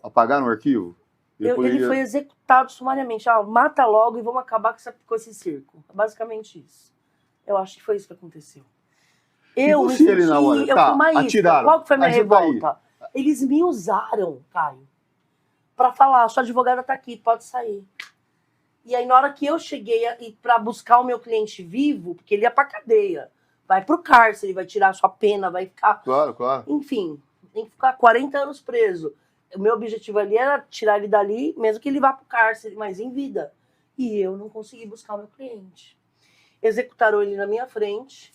Apagaram o arquivo? Ele foi executado sumariamente. Mata logo e vamos acabar com esse circo. Basicamente isso. Eu acho que foi isso que aconteceu. Eu me senti, na hora? Eu fui uma isca. Qual que foi a minha revolta? Eles me usaram, Caio, para falar, sua advogada tá aqui, pode sair. E aí, na hora que eu cheguei para buscar o meu cliente vivo, porque ele ia pra cadeia, vai pro cárcere, vai tirar a sua pena, vai ficar... Claro. Enfim, tem que ficar 40 anos preso. O meu objetivo ali era tirar ele dali, mesmo que ele vá pro cárcere, mas em vida. E eu não consegui buscar o meu cliente. Executaram ele na minha frente,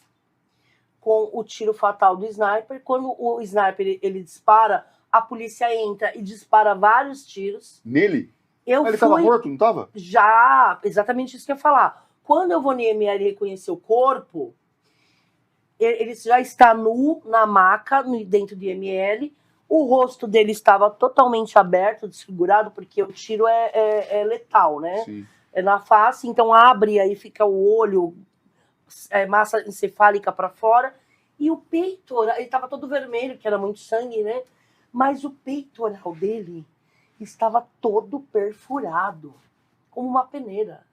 com o tiro fatal do sniper. Quando o sniper ele dispara, a polícia entra e dispara vários tiros. Nele? Ele estava morto, não estava? Já, exatamente isso que eu ia falar. Quando eu vou no IML reconhecer o corpo, ele já está nu na maca, dentro do IML. O rosto dele estava totalmente aberto, desfigurado, porque o tiro é letal, né? Sim. É na face, então abre, aí fica o olho, massa encefálica para fora. E o peitoral, ele estava todo vermelho, que era muito sangue, né? Mas o peitoral dele estava todo perfurado, como uma peneira.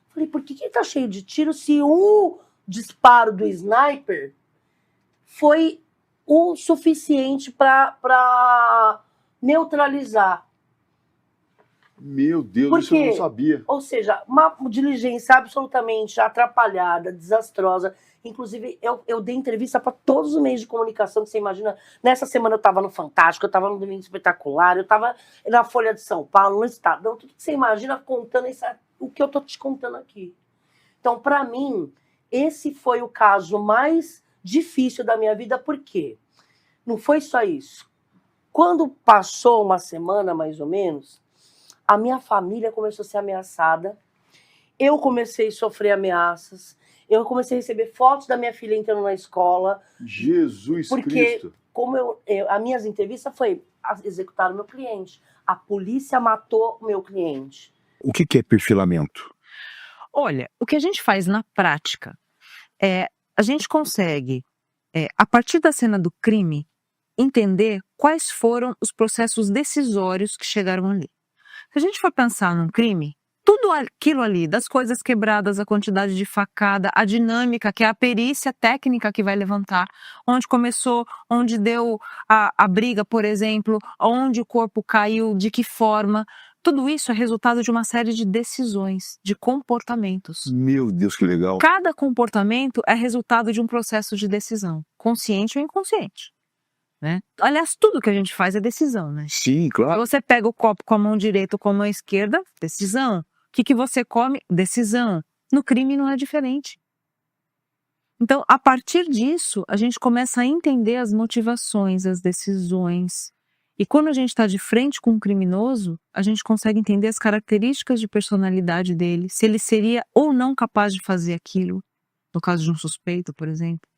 Falei, por que ele tá cheio de tiro se um disparo do sniper foi o suficiente para neutralizar? Meu Deus, isso eu não sabia. Ou seja, uma diligência absolutamente atrapalhada, desastrosa. Inclusive, eu dei entrevista para todos os meios de comunicação que você imagina. Nessa semana eu estava no Fantástico, eu estava no Domingo Espetacular, eu estava na Folha de São Paulo, no Estadão, tudo que você imagina contando o que eu tô te contando aqui. Então, para mim, esse foi o caso mais difícil da minha vida, por quê? Não foi só isso. Quando passou uma semana, mais ou menos, a minha família começou a ser ameaçada, eu comecei a sofrer ameaças, eu comecei a receber fotos da minha filha entrando na escola. Jesus Cristo! Porque, como as minhas entrevistas foi executar o meu cliente. A polícia matou o meu cliente. O que é perfilamento? Olha, o que a gente faz na prática é a gente consegue, a partir da cena do crime, entender quais foram os processos decisórios que chegaram ali. Se a gente for pensar num crime, tudo aquilo ali, das coisas quebradas, a quantidade de facada, a dinâmica, que é a perícia técnica que vai levantar, onde começou, onde deu a briga, por exemplo, onde o corpo caiu, de que forma, Tudo isso é resultado de uma série de decisões, de comportamentos. Meu Deus, que legal. Cada comportamento é resultado de um processo de decisão, consciente ou inconsciente, né? Aliás, tudo que a gente faz é decisão, né? Sim, claro. Você pega o copo com a mão direita ou com a mão esquerda, decisão. O que você come? Decisão. No crime não é diferente. Então, a partir disso, a gente começa a entender as motivações, as decisões. E quando a gente está de frente com um criminoso, a gente consegue entender as características de personalidade dele, se ele seria ou não capaz de fazer aquilo, no caso de um suspeito, por exemplo.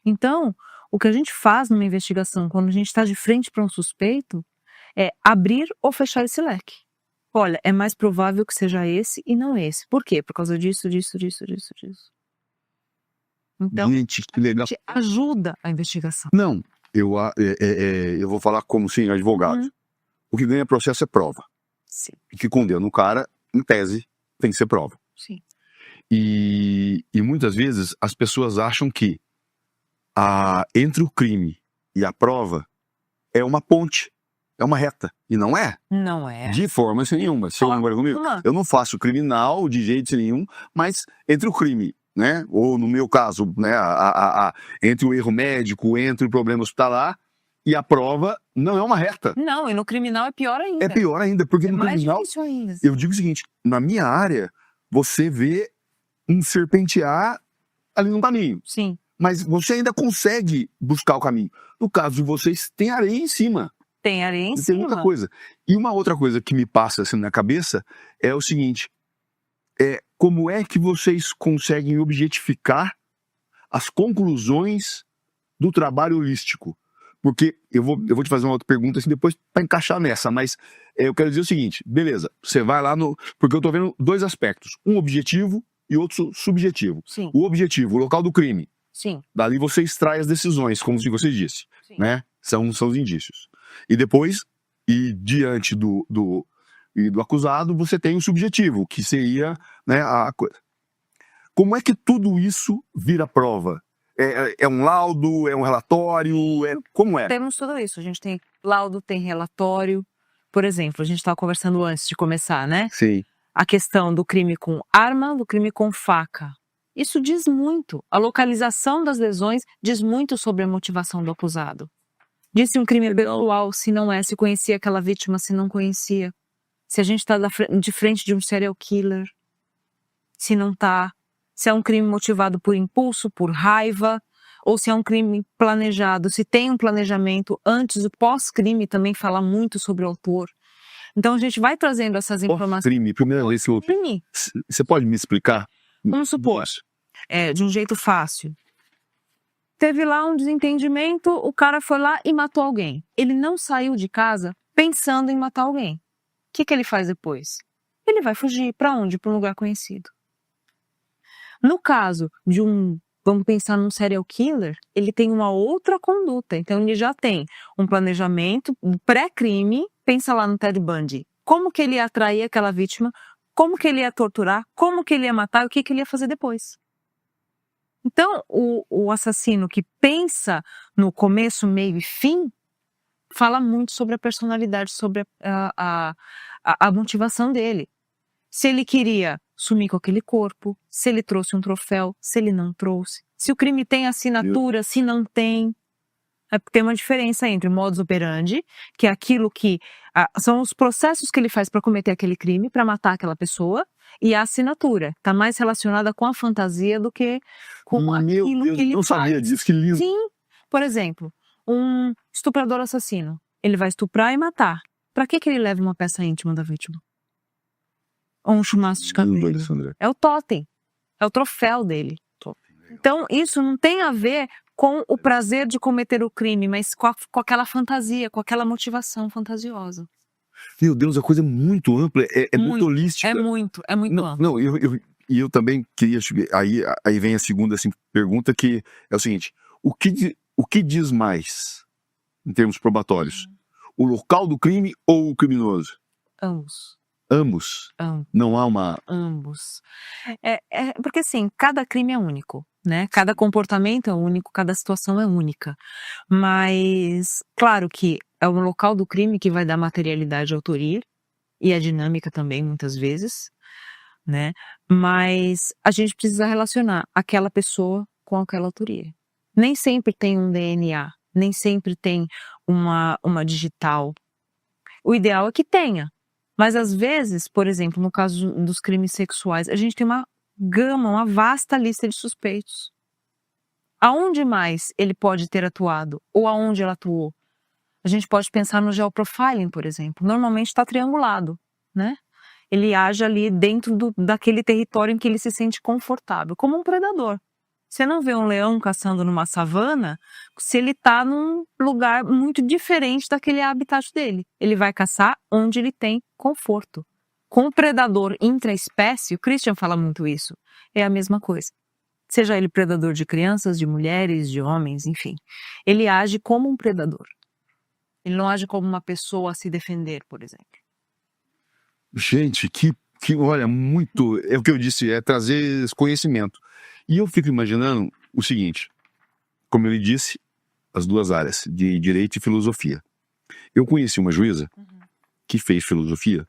Então, o que a gente faz numa investigação, quando a gente está de frente para um suspeito, é abrir ou fechar esse leque. Olha, é mais provável que seja esse e não esse. Por quê? Por causa disso. Então, Gente, que legal. te ajuda a investigação. Não, eu vou falar como sim, advogado. Uhum. O que ganha processo é prova. Sim, O que condena o cara, em tese, tem que ser prova. sim. E muitas vezes as pessoas acham que entre o crime e a prova é uma ponte, é uma reta. E não é. Não é. De forma nenhuma. Você concorda comigo? Uma. Eu não faço criminal de jeito nenhum, mas entre o crime, né? Ou no meu caso, né? Entre o erro médico, entre o problema hospitalar e a prova, não é uma reta. Não, e no criminal é pior ainda. É pior ainda, porque É no mais criminal, difícil ainda. eu digo o seguinte, na minha área, você vê um serpentear ali no caminho, Sim, mas você ainda consegue buscar o caminho. No caso de vocês, tem areia em cima. tem areia em Tem cima. muita coisa. E uma outra coisa que me passa assim na cabeça é o seguinte: como é que vocês conseguem objetificar as conclusões do trabalho holístico? Porque eu vou te fazer uma outra pergunta assim depois para encaixar nessa, mas eu quero dizer o seguinte: beleza, você vai lá no. Porque eu tô vendo dois aspectos, um objetivo e outro subjetivo. Sim, O objetivo, o local do crime. sim, Dali você extrai as decisões, como você disse, sim. né? São os indícios. E depois, diante do acusado, você tem o subjetivo, que seria, né, a coisa. Como é que tudo isso vira prova? É um laudo? É um relatório? Como é? Temos tudo isso. A gente tem laudo, tem relatório. Por exemplo, a gente estava conversando antes de começar, né? Sim. A questão do crime com arma, do crime com faca. Isso diz muito. A localização das lesões diz muito sobre a motivação do acusado. Diz se um crime é pessoal, se não é, se conhecia aquela vítima, se não conhecia. Se a gente está de frente de um serial killer, se não está. Se é um crime motivado por impulso, por raiva, ou se é um crime planejado, se tem um planejamento antes, o pós-crime também fala muito sobre o autor. Então a gente vai trazendo essas informações. Crime, primeira vez que eu... Crime. Você pode me explicar? Vamos supor, de um jeito fácil. Teve lá um desentendimento, o cara foi lá e matou alguém. Ele não saiu de casa pensando em matar alguém. O que ele faz depois? Ele vai fugir. Para onde? Para um lugar conhecido. No caso de vamos pensar num serial killer, ele tem uma outra conduta. Então ele já tem um planejamento pré-crime. Pensa lá no Ted Bundy. Como que ele ia atrair aquela vítima? Como que ele ia torturar? Como que ele ia matar? E o que ele ia fazer depois? Então, o assassino que pensa no começo, meio e fim, fala muito sobre a personalidade, sobre a motivação dele. Se ele queria sumir com aquele corpo, se ele trouxe um troféu, se ele não trouxe. Se o crime tem assinatura, se não tem. É porque tem uma diferença entre o modus operandi, que é aquilo que são os processos que ele faz para cometer aquele crime, para matar aquela pessoa, e a assinatura. Está mais relacionada com a fantasia do que com aquilo que ele não faz. sabia disso, que lindo. Sim. Por exemplo, um estuprador assassino. Ele vai estuprar e matar. Para que ele leva uma peça íntima da vítima? Ou um chumaço de cabelo? É o totem. É o troféu dele. Então, isso não tem a ver com o prazer de cometer o crime, mas com aquela fantasia, com aquela motivação fantasiosa. Meu Deus, a coisa é muito ampla, é muito holística. É muito amplo. Não, eu também queria... Aí vem a segunda assim, pergunta, que é o seguinte: o que diz mais, em termos probatórios? O local do crime ou o criminoso? Ambos. Ambos? Não há uma... Ambos. Porque assim, cada crime é único, né? Cada comportamento é único, cada situação é única. Mas, claro que é o local do crime que vai dar materialidade à autoria, e a dinâmica também, muitas vezes, né? Mas a gente precisa relacionar aquela pessoa com aquela autoria. Nem sempre tem um DNA, nem sempre tem uma digital. O ideal é que tenha. Mas às vezes, por exemplo, no caso dos crimes sexuais, a gente tem uma gama, uma vasta lista de suspeitos. Aonde mais ele pode ter atuado? Ou aonde ela atuou? A gente pode pensar no geoprofiling, por exemplo. Normalmente está triangulado, né? Ele age ali dentro daquele território em que ele se sente confortável, como um predador. Você não vê um leão caçando numa savana se ele está num lugar muito diferente daquele habitat dele. Ele vai caçar onde ele tem conforto. Com o predador intraespécie, o Christian fala muito isso, é a mesma coisa. Seja ele predador de crianças, de mulheres, de homens, enfim. Ele age como um predador. Ele não age como uma pessoa a se defender, por exemplo. Gente, olha, muito, é o que eu disse, é trazer esse conhecimento. E eu fico imaginando o seguinte, como ele disse, as duas áreas, de direito e filosofia. Eu conheci uma juíza que fez filosofia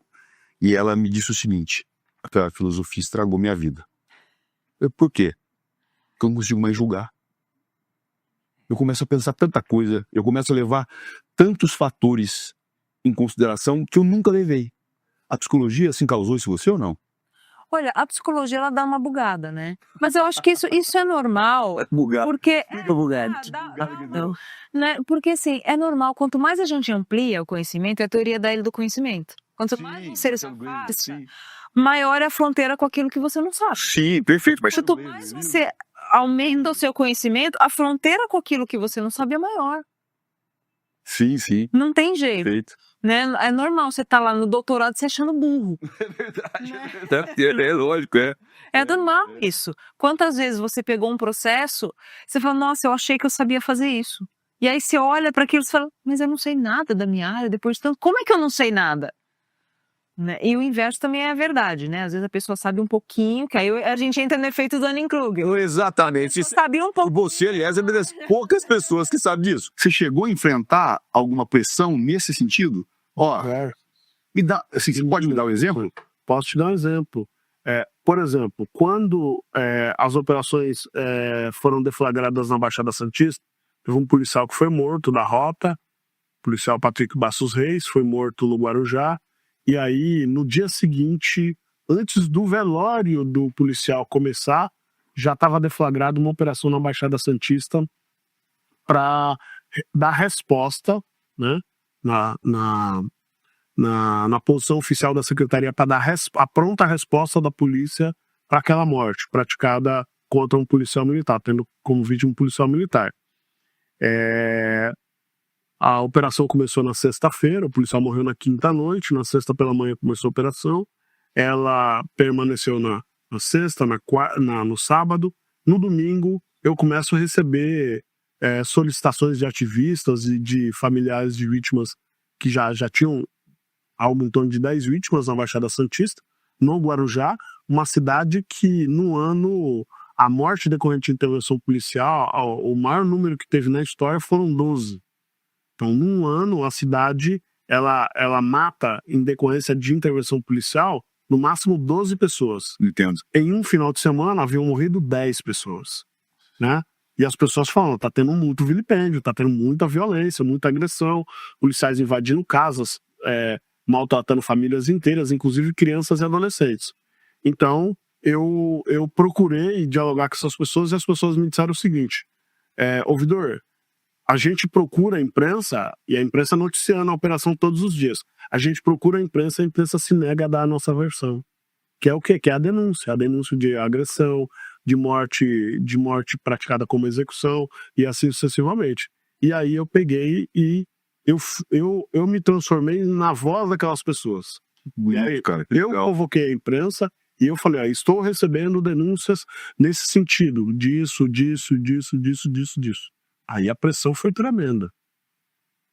e ela me disse o seguinte, a filosofia estragou minha vida. Por quê? Porque eu não consigo mais julgar. Eu começo a pensar tanta coisa, eu começo a levar tantos fatores em consideração que eu nunca levei. A psicologia assim causou isso em você ou não? Olha, a psicologia ela dá uma bugada, né? Mas eu acho que isso é normal, Bugado. porque Bugado. né? Porque assim, é normal, quanto mais a gente amplia o conhecimento, é a teoria da ilha do conhecimento. Quanto mais você se afasta, maior é a fronteira com aquilo que você não sabe. Sim, perfeito. Mas quanto mais você aumenta o seu conhecimento, a fronteira com aquilo que você não sabe é maior. Sim, sim. Não tem jeito. Perfeito. Né? É normal você estar lá no doutorado se achando burro. É verdade, é lógico, é. É normal isso. Quantas vezes você pegou um processo, você fala, nossa, eu achei que eu sabia fazer isso. E aí você olha para aquilo e fala, mas eu não sei nada da minha área, depois de tanto, como é que eu não sei nada? Né? E o inverso também é a verdade, né? Às vezes a pessoa sabe um pouquinho, que aí a gente entra no efeito Dunning-Kruger. Exatamente. Sabia um pouco. Você, aliás, é uma das poucas pessoas que sabe disso. Você chegou a enfrentar alguma pressão nesse sentido? Ó, me dá, assim, você pode me dar um exemplo? Posso te dar um exemplo. Por exemplo, quando as operações foram deflagradas na Baixada Santista, teve um policial que foi morto da rota, o policial Patrick Bastos Reis, foi morto no Guarujá, e aí no dia seguinte, antes do velório do policial começar, já estava deflagrada uma operação na Baixada Santista para dar resposta, né, na posição oficial da Secretaria para dar a pronta resposta da polícia para aquela morte praticada contra um policial militar, tendo como vítima um policial militar. A operação começou na sexta-feira, o policial morreu na quinta-noite, na sexta pela manhã começou a operação, ela permaneceu na sexta, no sábado, no domingo eu começo a receber solicitações de ativistas e de familiares de vítimas que já tinham algo em torno de 10 vítimas na Baixada Santista, no Guarujá, uma cidade que no ano a morte decorrente de intervenção policial, o maior número que teve na história foram 12. Então, num ano, a cidade ela mata, em decorrência de intervenção policial, no máximo 12 pessoas. Entendo. Em um final de semana, haviam morrido 10 pessoas. Né? E as pessoas falam, tá tendo muito vilipêndio, tá tendo muita violência, muita agressão, policiais invadindo casas, maltratando famílias inteiras, inclusive crianças e adolescentes. Então, eu procurei dialogar com essas pessoas e as pessoas me disseram o seguinte, ouvidor, a gente procura a imprensa, e a imprensa noticiando a operação todos os dias. A gente procura a imprensa se nega a dar a nossa versão. Que é o quê? Que é a denúncia de agressão, de morte praticada como execução, e assim sucessivamente. E aí eu peguei e eu me transformei na voz daquelas pessoas. E aí, eu convoquei a imprensa e eu falei, estou recebendo denúncias nesse sentido, disso. Aí a pressão foi tremenda.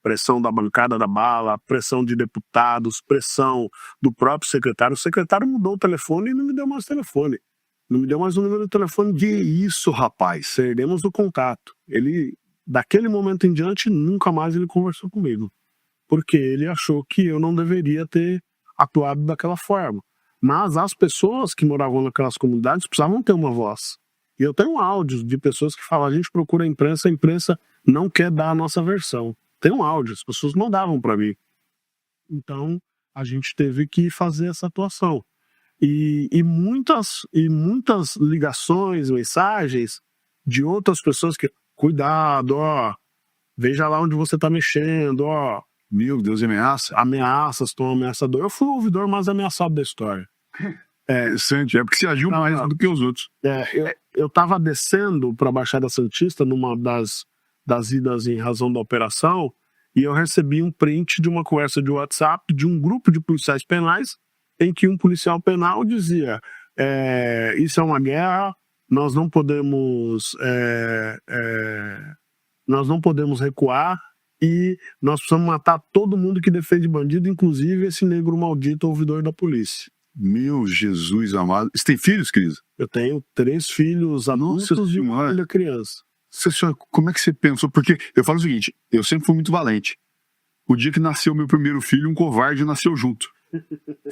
Pressão da bancada da bala, pressão de deputados, pressão do próprio secretário. O secretário mudou o telefone e não me deu mais telefone. Não me deu mais o número do telefone. Que isso, rapaz? Perdemos o contato. Ele, daquele momento em diante, nunca mais ele conversou comigo. Porque ele achou que eu não deveria ter atuado daquela forma. Mas as pessoas que moravam naquelas comunidades precisavam ter uma voz. E eu tenho áudios de pessoas que falam, a gente procura a imprensa não quer dar a nossa versão. Tem um áudio, as pessoas mandavam para mim. Então, a gente teve que fazer essa atuação. E muitas ligações, mensagens de outras pessoas que, cuidado, ó, veja lá onde você tá mexendo, ó. Meu Deus, ameaça. Ameaças, tão ameaçador. Eu fui o ouvidor mais ameaçado da história. Interessante, porque você agiu mais do que os outros. Eu tava descendo para a Baixada Santista numa das idas em razão da operação e eu recebi um print de uma conversa de WhatsApp de um grupo de policiais penais em que um policial penal dizia isso é uma guerra, nós não podemos recuar e nós precisamos matar todo mundo que defende bandido, inclusive esse negro maldito ouvidor da polícia. Meu Jesus amado. Você tem filhos, Cris? Eu tenho 3 filhos adultos e uma filha criança. Como é que você pensou? Porque eu falo o seguinte, eu sempre fui muito valente. O dia que nasceu meu primeiro filho, um covarde nasceu junto.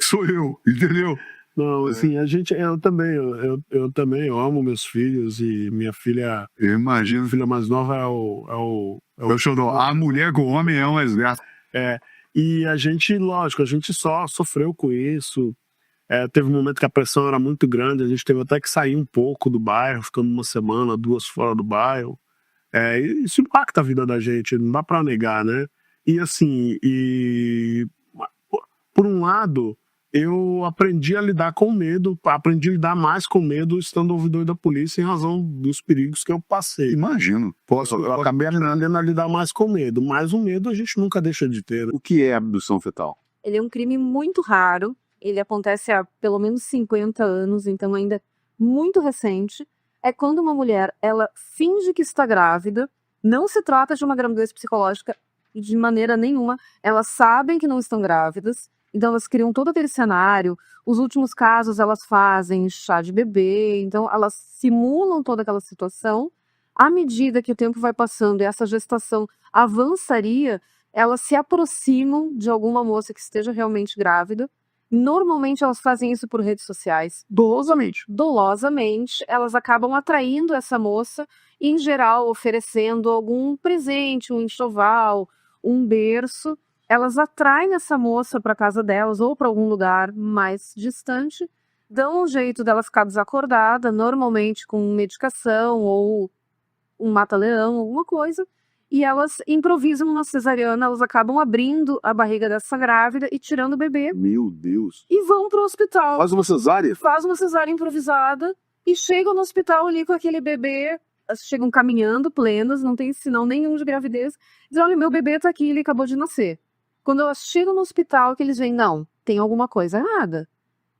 Sou eu, entendeu? Não, assim, eu também amo meus filhos e minha filha... Eu imagino. Minha filha mais nova é o xodó. A mulher com o homem é uma desgraça. E a gente só sofreu com isso. Teve um momento que a pressão era muito grande, a gente teve até que sair um pouco do bairro, ficando uma semana, 2 fora do bairro. Isso impacta a vida da gente, não dá pra negar, né? E assim, por um lado, eu aprendi a lidar com medo, aprendi a lidar mais com medo estando ouvidor da polícia em razão dos perigos que eu passei. Imagino. Eu acabei aprendendo a lidar mais com medo, mas o medo a gente nunca deixa de ter. O que é abdução fetal? Ele é um crime muito raro, ele acontece há pelo menos 50 anos, então ainda é muito recente. É quando uma mulher, ela finge que está grávida, não se trata de uma gravidez psicológica de maneira nenhuma, elas sabem que não estão grávidas, então elas criam todo aquele cenário, os últimos casos elas fazem chá de bebê, então elas simulam toda aquela situação. À medida que o tempo vai passando e essa gestação avançaria, elas se aproximam de alguma moça que esteja realmente grávida. Normalmente elas fazem isso por redes sociais. Dolosamente, elas acabam atraindo essa moça e, em geral, oferecendo algum presente, um enxoval, um berço. Elas atraem essa moça para casa delas ou para algum lugar mais distante, dão um jeito dela ficar desacordada, normalmente com medicação ou um mata-leão, alguma coisa, e elas improvisam uma cesariana, elas acabam abrindo a barriga dessa grávida e tirando o bebê. Meu Deus. E vão pro hospital. Faz uma cesárea? Faz uma cesárea improvisada e chegam no hospital ali com aquele bebê. Elas chegam caminhando plenas, não tem sinal nenhum de gravidez. Dizem, olha, meu bebê tá aqui, ele acabou de nascer. Quando elas chegam no hospital, que eles veem, não, tem alguma coisa errada.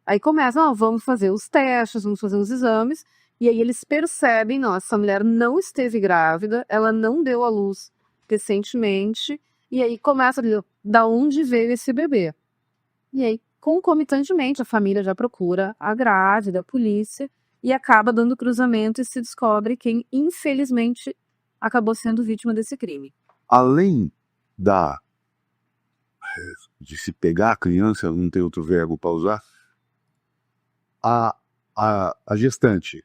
Aí começam, vamos fazer os testes, vamos fazer os exames. E aí eles percebem, não, essa mulher não esteve grávida, ela não deu à luz recentemente, e aí começa a dizer, da onde veio esse bebê? E aí, concomitantemente, a família já procura a grávida, a polícia, e acaba dando cruzamento e se descobre quem, infelizmente, acabou sendo vítima desse crime. Além de se pegar a criança, não tem outro verbo para usar, a gestante,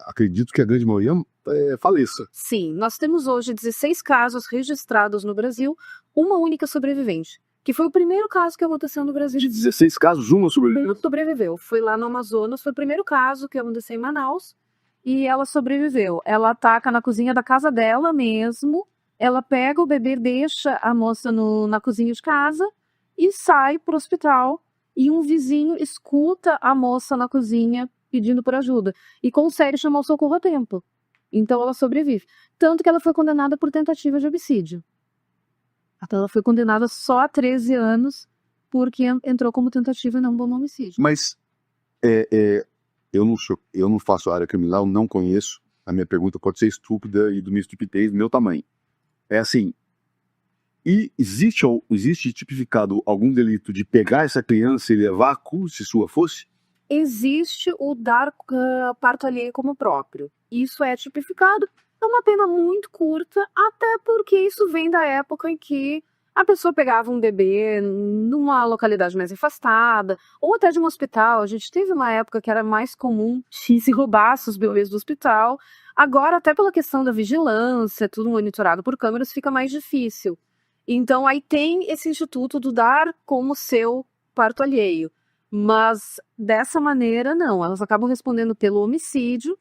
acredito que a grande maioria faleça. Sim, nós temos hoje 16 casos registrados no Brasil, uma única sobrevivente, que foi o primeiro caso que aconteceu no Brasil. De 16 casos, uma sobreviveu? Sobreviveu. Foi lá no Amazonas, foi o primeiro caso que aconteceu em Manaus, e ela sobreviveu. Ela ataca na cozinha da casa dela mesmo, ela pega o bebê, deixa a moça na cozinha de casa e sai pro hospital, e um vizinho escuta a moça na cozinha pedindo por ajuda e consegue chamar o socorro a tempo. Então ela sobrevive. Tanto que ela foi condenada por tentativa de homicídio. Então ela foi condenada só a 13 anos porque entrou como tentativa e não como homicídio. Mas eu não faço área criminal, não conheço. A minha pergunta pode ser estúpida e de uma estupidez do meu tamanho. É assim, e existe tipificado algum delito de pegar essa criança e levar como se sua fosse? Existe o dar parto alheio como próprio. Isso é tipificado. É uma pena muito curta, até porque isso vem da época em que A pessoa pegava um bebê numa localidade mais afastada, ou até de um hospital. A gente teve uma época que era mais comum que se roubasse os bebês do hospital. Agora, até pela questão da vigilância, tudo monitorado por câmeras, fica mais difícil. Então, aí tem esse instituto do dar como seu parto alheio. Mas, dessa maneira, não. Elas acabam respondendo pelo homicídio.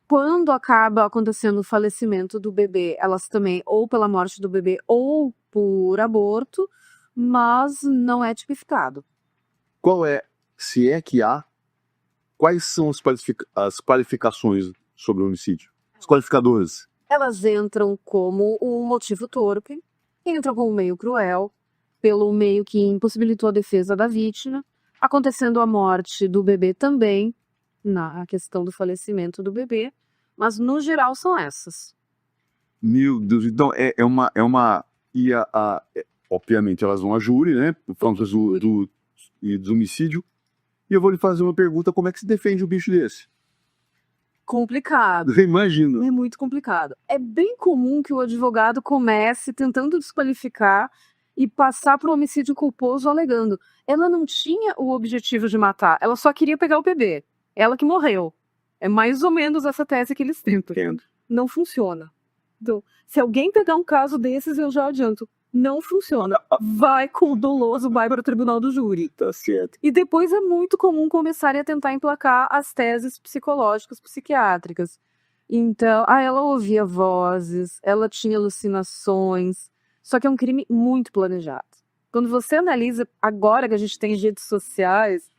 Quando acaba acontecendo o falecimento do bebê, elas também, ou pela morte do bebê, ou por aborto, mas não é tipificado. Qual é, se é que há, quais são as qualificações sobre o homicídio? Os qualificadores. Elas entram como um motivo torpe, entram como meio cruel, pelo meio que impossibilitou a defesa da vítima, acontecendo a morte do bebê também, na questão do falecimento do bebê, mas no geral são essas. Meu Deus, então obviamente elas vão a júri, né? Falando do homicídio. E eu vou lhe fazer uma pergunta: como é que se defende um bicho desse? Complicado. Eu imagino. É muito complicado. É bem comum que o advogado comece tentando desqualificar e passar para o homicídio culposo alegando: ela não tinha o objetivo de matar, ela só queria pegar o bebê. Ela que morreu. É mais ou menos essa tese que eles tentam. Entendo. Não funciona. Então, se alguém pegar um caso desses, eu já adianto, não funciona. Vai com o doloso, vai para o tribunal do júri. Tá certo. E depois é muito comum começarem a tentar emplacar as teses psicológicas, psiquiátricas. Então, ela ouvia vozes, ela tinha alucinações, só que é um crime muito planejado. Quando você analisa, agora que a gente tem redes sociais,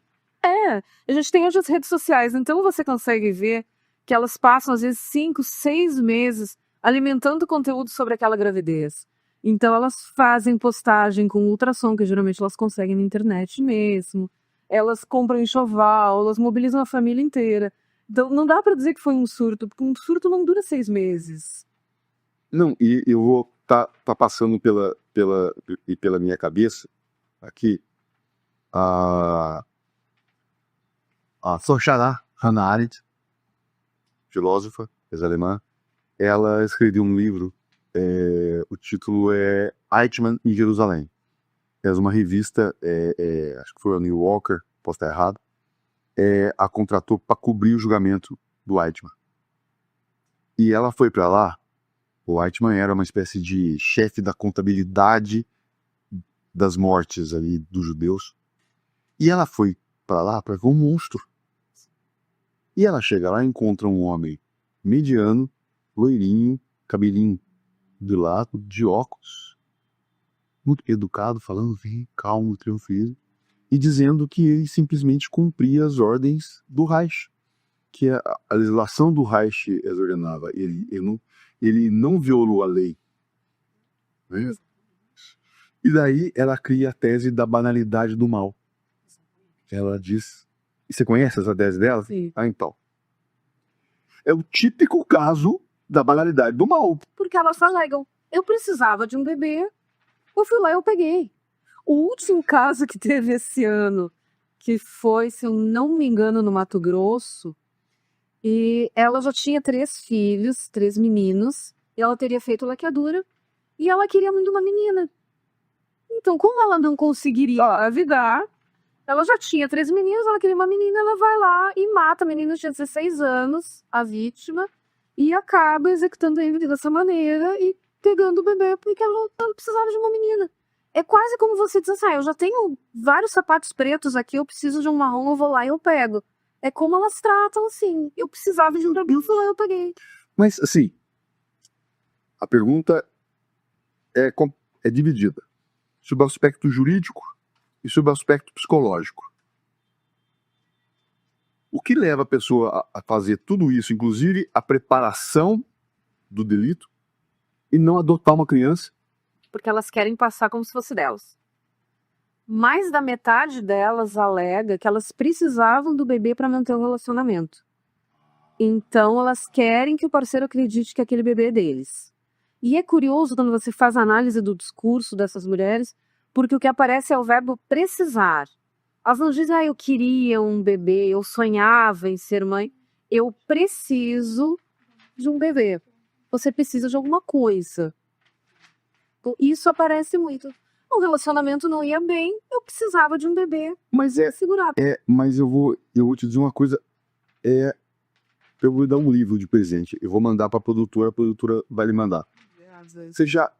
a gente tem hoje as redes sociais, então você consegue ver que elas passam às vezes 5, 6 meses alimentando conteúdo sobre aquela gravidez. Então elas fazem postagem com ultrassom, que geralmente elas conseguem na internet mesmo. Elas compram enxoval, elas mobilizam a família inteira. Então não dá para dizer que foi um surto, porque um surto não dura 6 meses. Não, e eu vou tá passando pela minha cabeça aqui a Sorchana Hannah Arendt, filósofa ex-alemã. Ela escreveu um livro, o título é Eichmann em Jerusalém. É uma revista, acho que foi a New Yorker, posso estar errado, a contratou para cobrir o julgamento do Eichmann. E ela foi para lá. O Eichmann era uma espécie de chefe da contabilidade das mortes ali dos judeus. E ela foi para lá para ver um monstro. E ela chega lá e encontra um homem mediano, loirinho, cabelinho de lado, de óculos, muito educado, falando bem calmo, tranquilo, e dizendo que ele simplesmente cumpria as ordens do Reich, que a legislação do Reich ordenava. Ele não violou a lei. Né? E daí ela cria a tese da banalidade do mal. Ela diz... E você conhece essa tese dela? Sim. Então. É o típico caso da banalidade do mal. Porque elas alegam, eu precisava de um bebê, eu fui lá e eu peguei. O último caso que teve esse ano, que foi, se eu não me engano, no Mato Grosso, e ela já tinha 3 filhos, 3 meninos, e ela teria feito laqueadura, e ela queria muito uma menina. Então, como ela não conseguiria engravidar, ela já tinha 3 meninos, ela queria uma menina, ela vai lá e mata a menina de 16 anos, a vítima, e acaba executando ele dessa maneira e pegando o bebê porque ela precisava de uma menina. É quase como você diz assim, eu já tenho vários sapatos pretos aqui, eu preciso de um marrom, eu vou lá e eu pego. É como elas tratam, assim. Eu precisava de um bebê, eu fui lá e eu peguei. Mas, assim, a pergunta é dividida sobre o aspecto jurídico e sobre o aspecto psicológico. O que leva a pessoa a fazer tudo isso, inclusive a preparação do delito, e não adotar uma criança? Porque elas querem passar como se fosse delas. Mais da metade delas alega que elas precisavam do bebê para manter o relacionamento. Então elas querem que o parceiro acredite que aquele bebê é deles. E é curioso quando você faz a análise do discurso dessas mulheres, porque o que aparece é o verbo precisar. Elas não dizem, eu queria um bebê, eu sonhava em ser mãe. Eu preciso de um bebê. Você precisa de alguma coisa. Isso aparece muito. O relacionamento não ia bem, eu precisava de um bebê Mas pra segurar. mas eu vou te dizer uma coisa, eu vou dar um livro de presente, eu vou mandar pra produtora, a produtora vai lhe mandar. Você já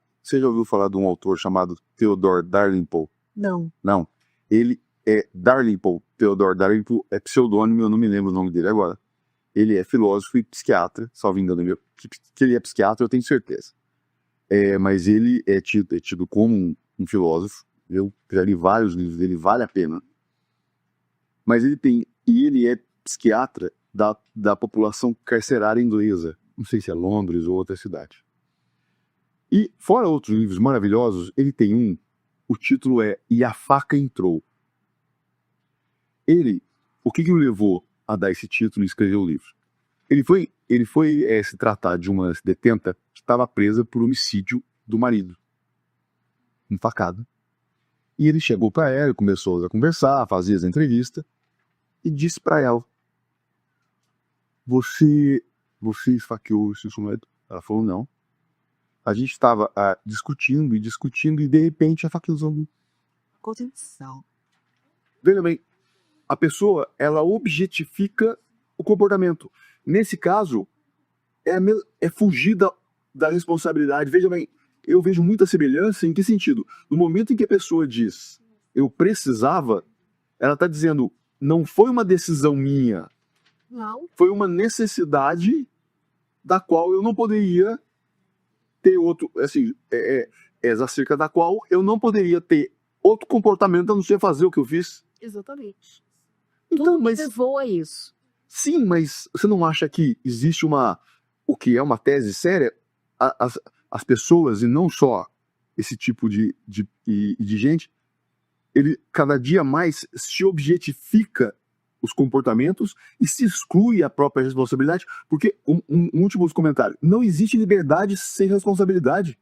ouviu falar de um autor chamado Theodore Dalrymple? Não. Não. Ele é Dalrymple. Theodore Dalrymple é pseudônimo, eu não me lembro o nome dele agora. Ele é filósofo e psiquiatra, salvo engano, que ele é psiquiatra, eu tenho certeza. Mas ele é tido como um filósofo. Eu já li vários livros dele, vale a pena. Mas ele é psiquiatra da população carcerária inglesa. Não sei se é Londres ou outra cidade. E, fora outros livros maravilhosos, ele tem o título é E a Faca Entrou. O que o levou a dar esse título e escrever o livro? Ele foi se tratar de uma detenta que estava presa por homicídio do marido, enfacada. E ele chegou para ela, começou a conversar, a fazer as entrevistas, e disse para ela: Você esfaqueou esse sujeito? Ela falou: não. A gente estava discutindo, e de repente a faca usou. Contenção. Veja bem, a pessoa, ela objetifica o comportamento. Nesse caso, é fugir da responsabilidade. Veja bem, eu vejo muita semelhança em que sentido? No momento em que a pessoa diz, eu precisava, ela está dizendo, não foi uma decisão minha, Não. foi uma necessidade da qual eu não poderia ter outro, assim, acerca da qual eu não poderia ter outro comportamento a não ser fazer o que eu fiz. Exatamente. Então, Tudo me mas levou a isso. sim, mas você não acha que existe o que é uma tese séria? As pessoas, e não só esse tipo de gente, ele cada dia mais se objetifica os comportamentos e se exclui a própria responsabilidade, porque, um último comentário, não existe liberdade sem responsabilidade.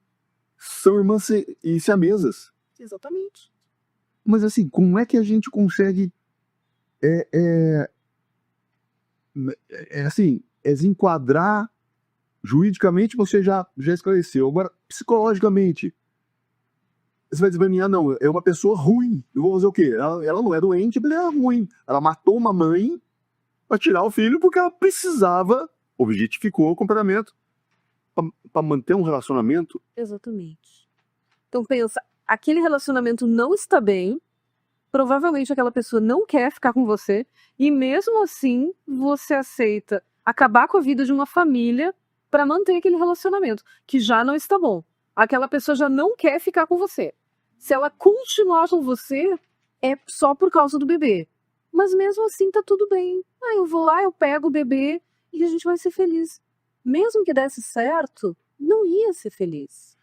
São irmãs e siamesas. Exatamente. Mas assim, como é que a gente consegue desenquadrar juridicamente? Você já esclareceu. Agora, psicologicamente, você vai dizer pra mim, não, é uma pessoa ruim. Eu vou fazer o quê? Ela não é doente, mas ela é ruim. Ela matou uma mãe para tirar o filho porque ela precisava, objetificou o comportamento para manter um relacionamento. Exatamente. Então pensa, aquele relacionamento não está bem, provavelmente aquela pessoa não quer ficar com você, e mesmo assim você aceita acabar com a vida de uma família para manter aquele relacionamento, que já não está bom. Aquela pessoa já não quer ficar com você. Se ela continuar com você, é só por causa do bebê. Mas mesmo assim tá tudo bem. Eu vou lá, eu pego o bebê e a gente vai ser feliz. Mesmo que desse certo, não ia ser feliz.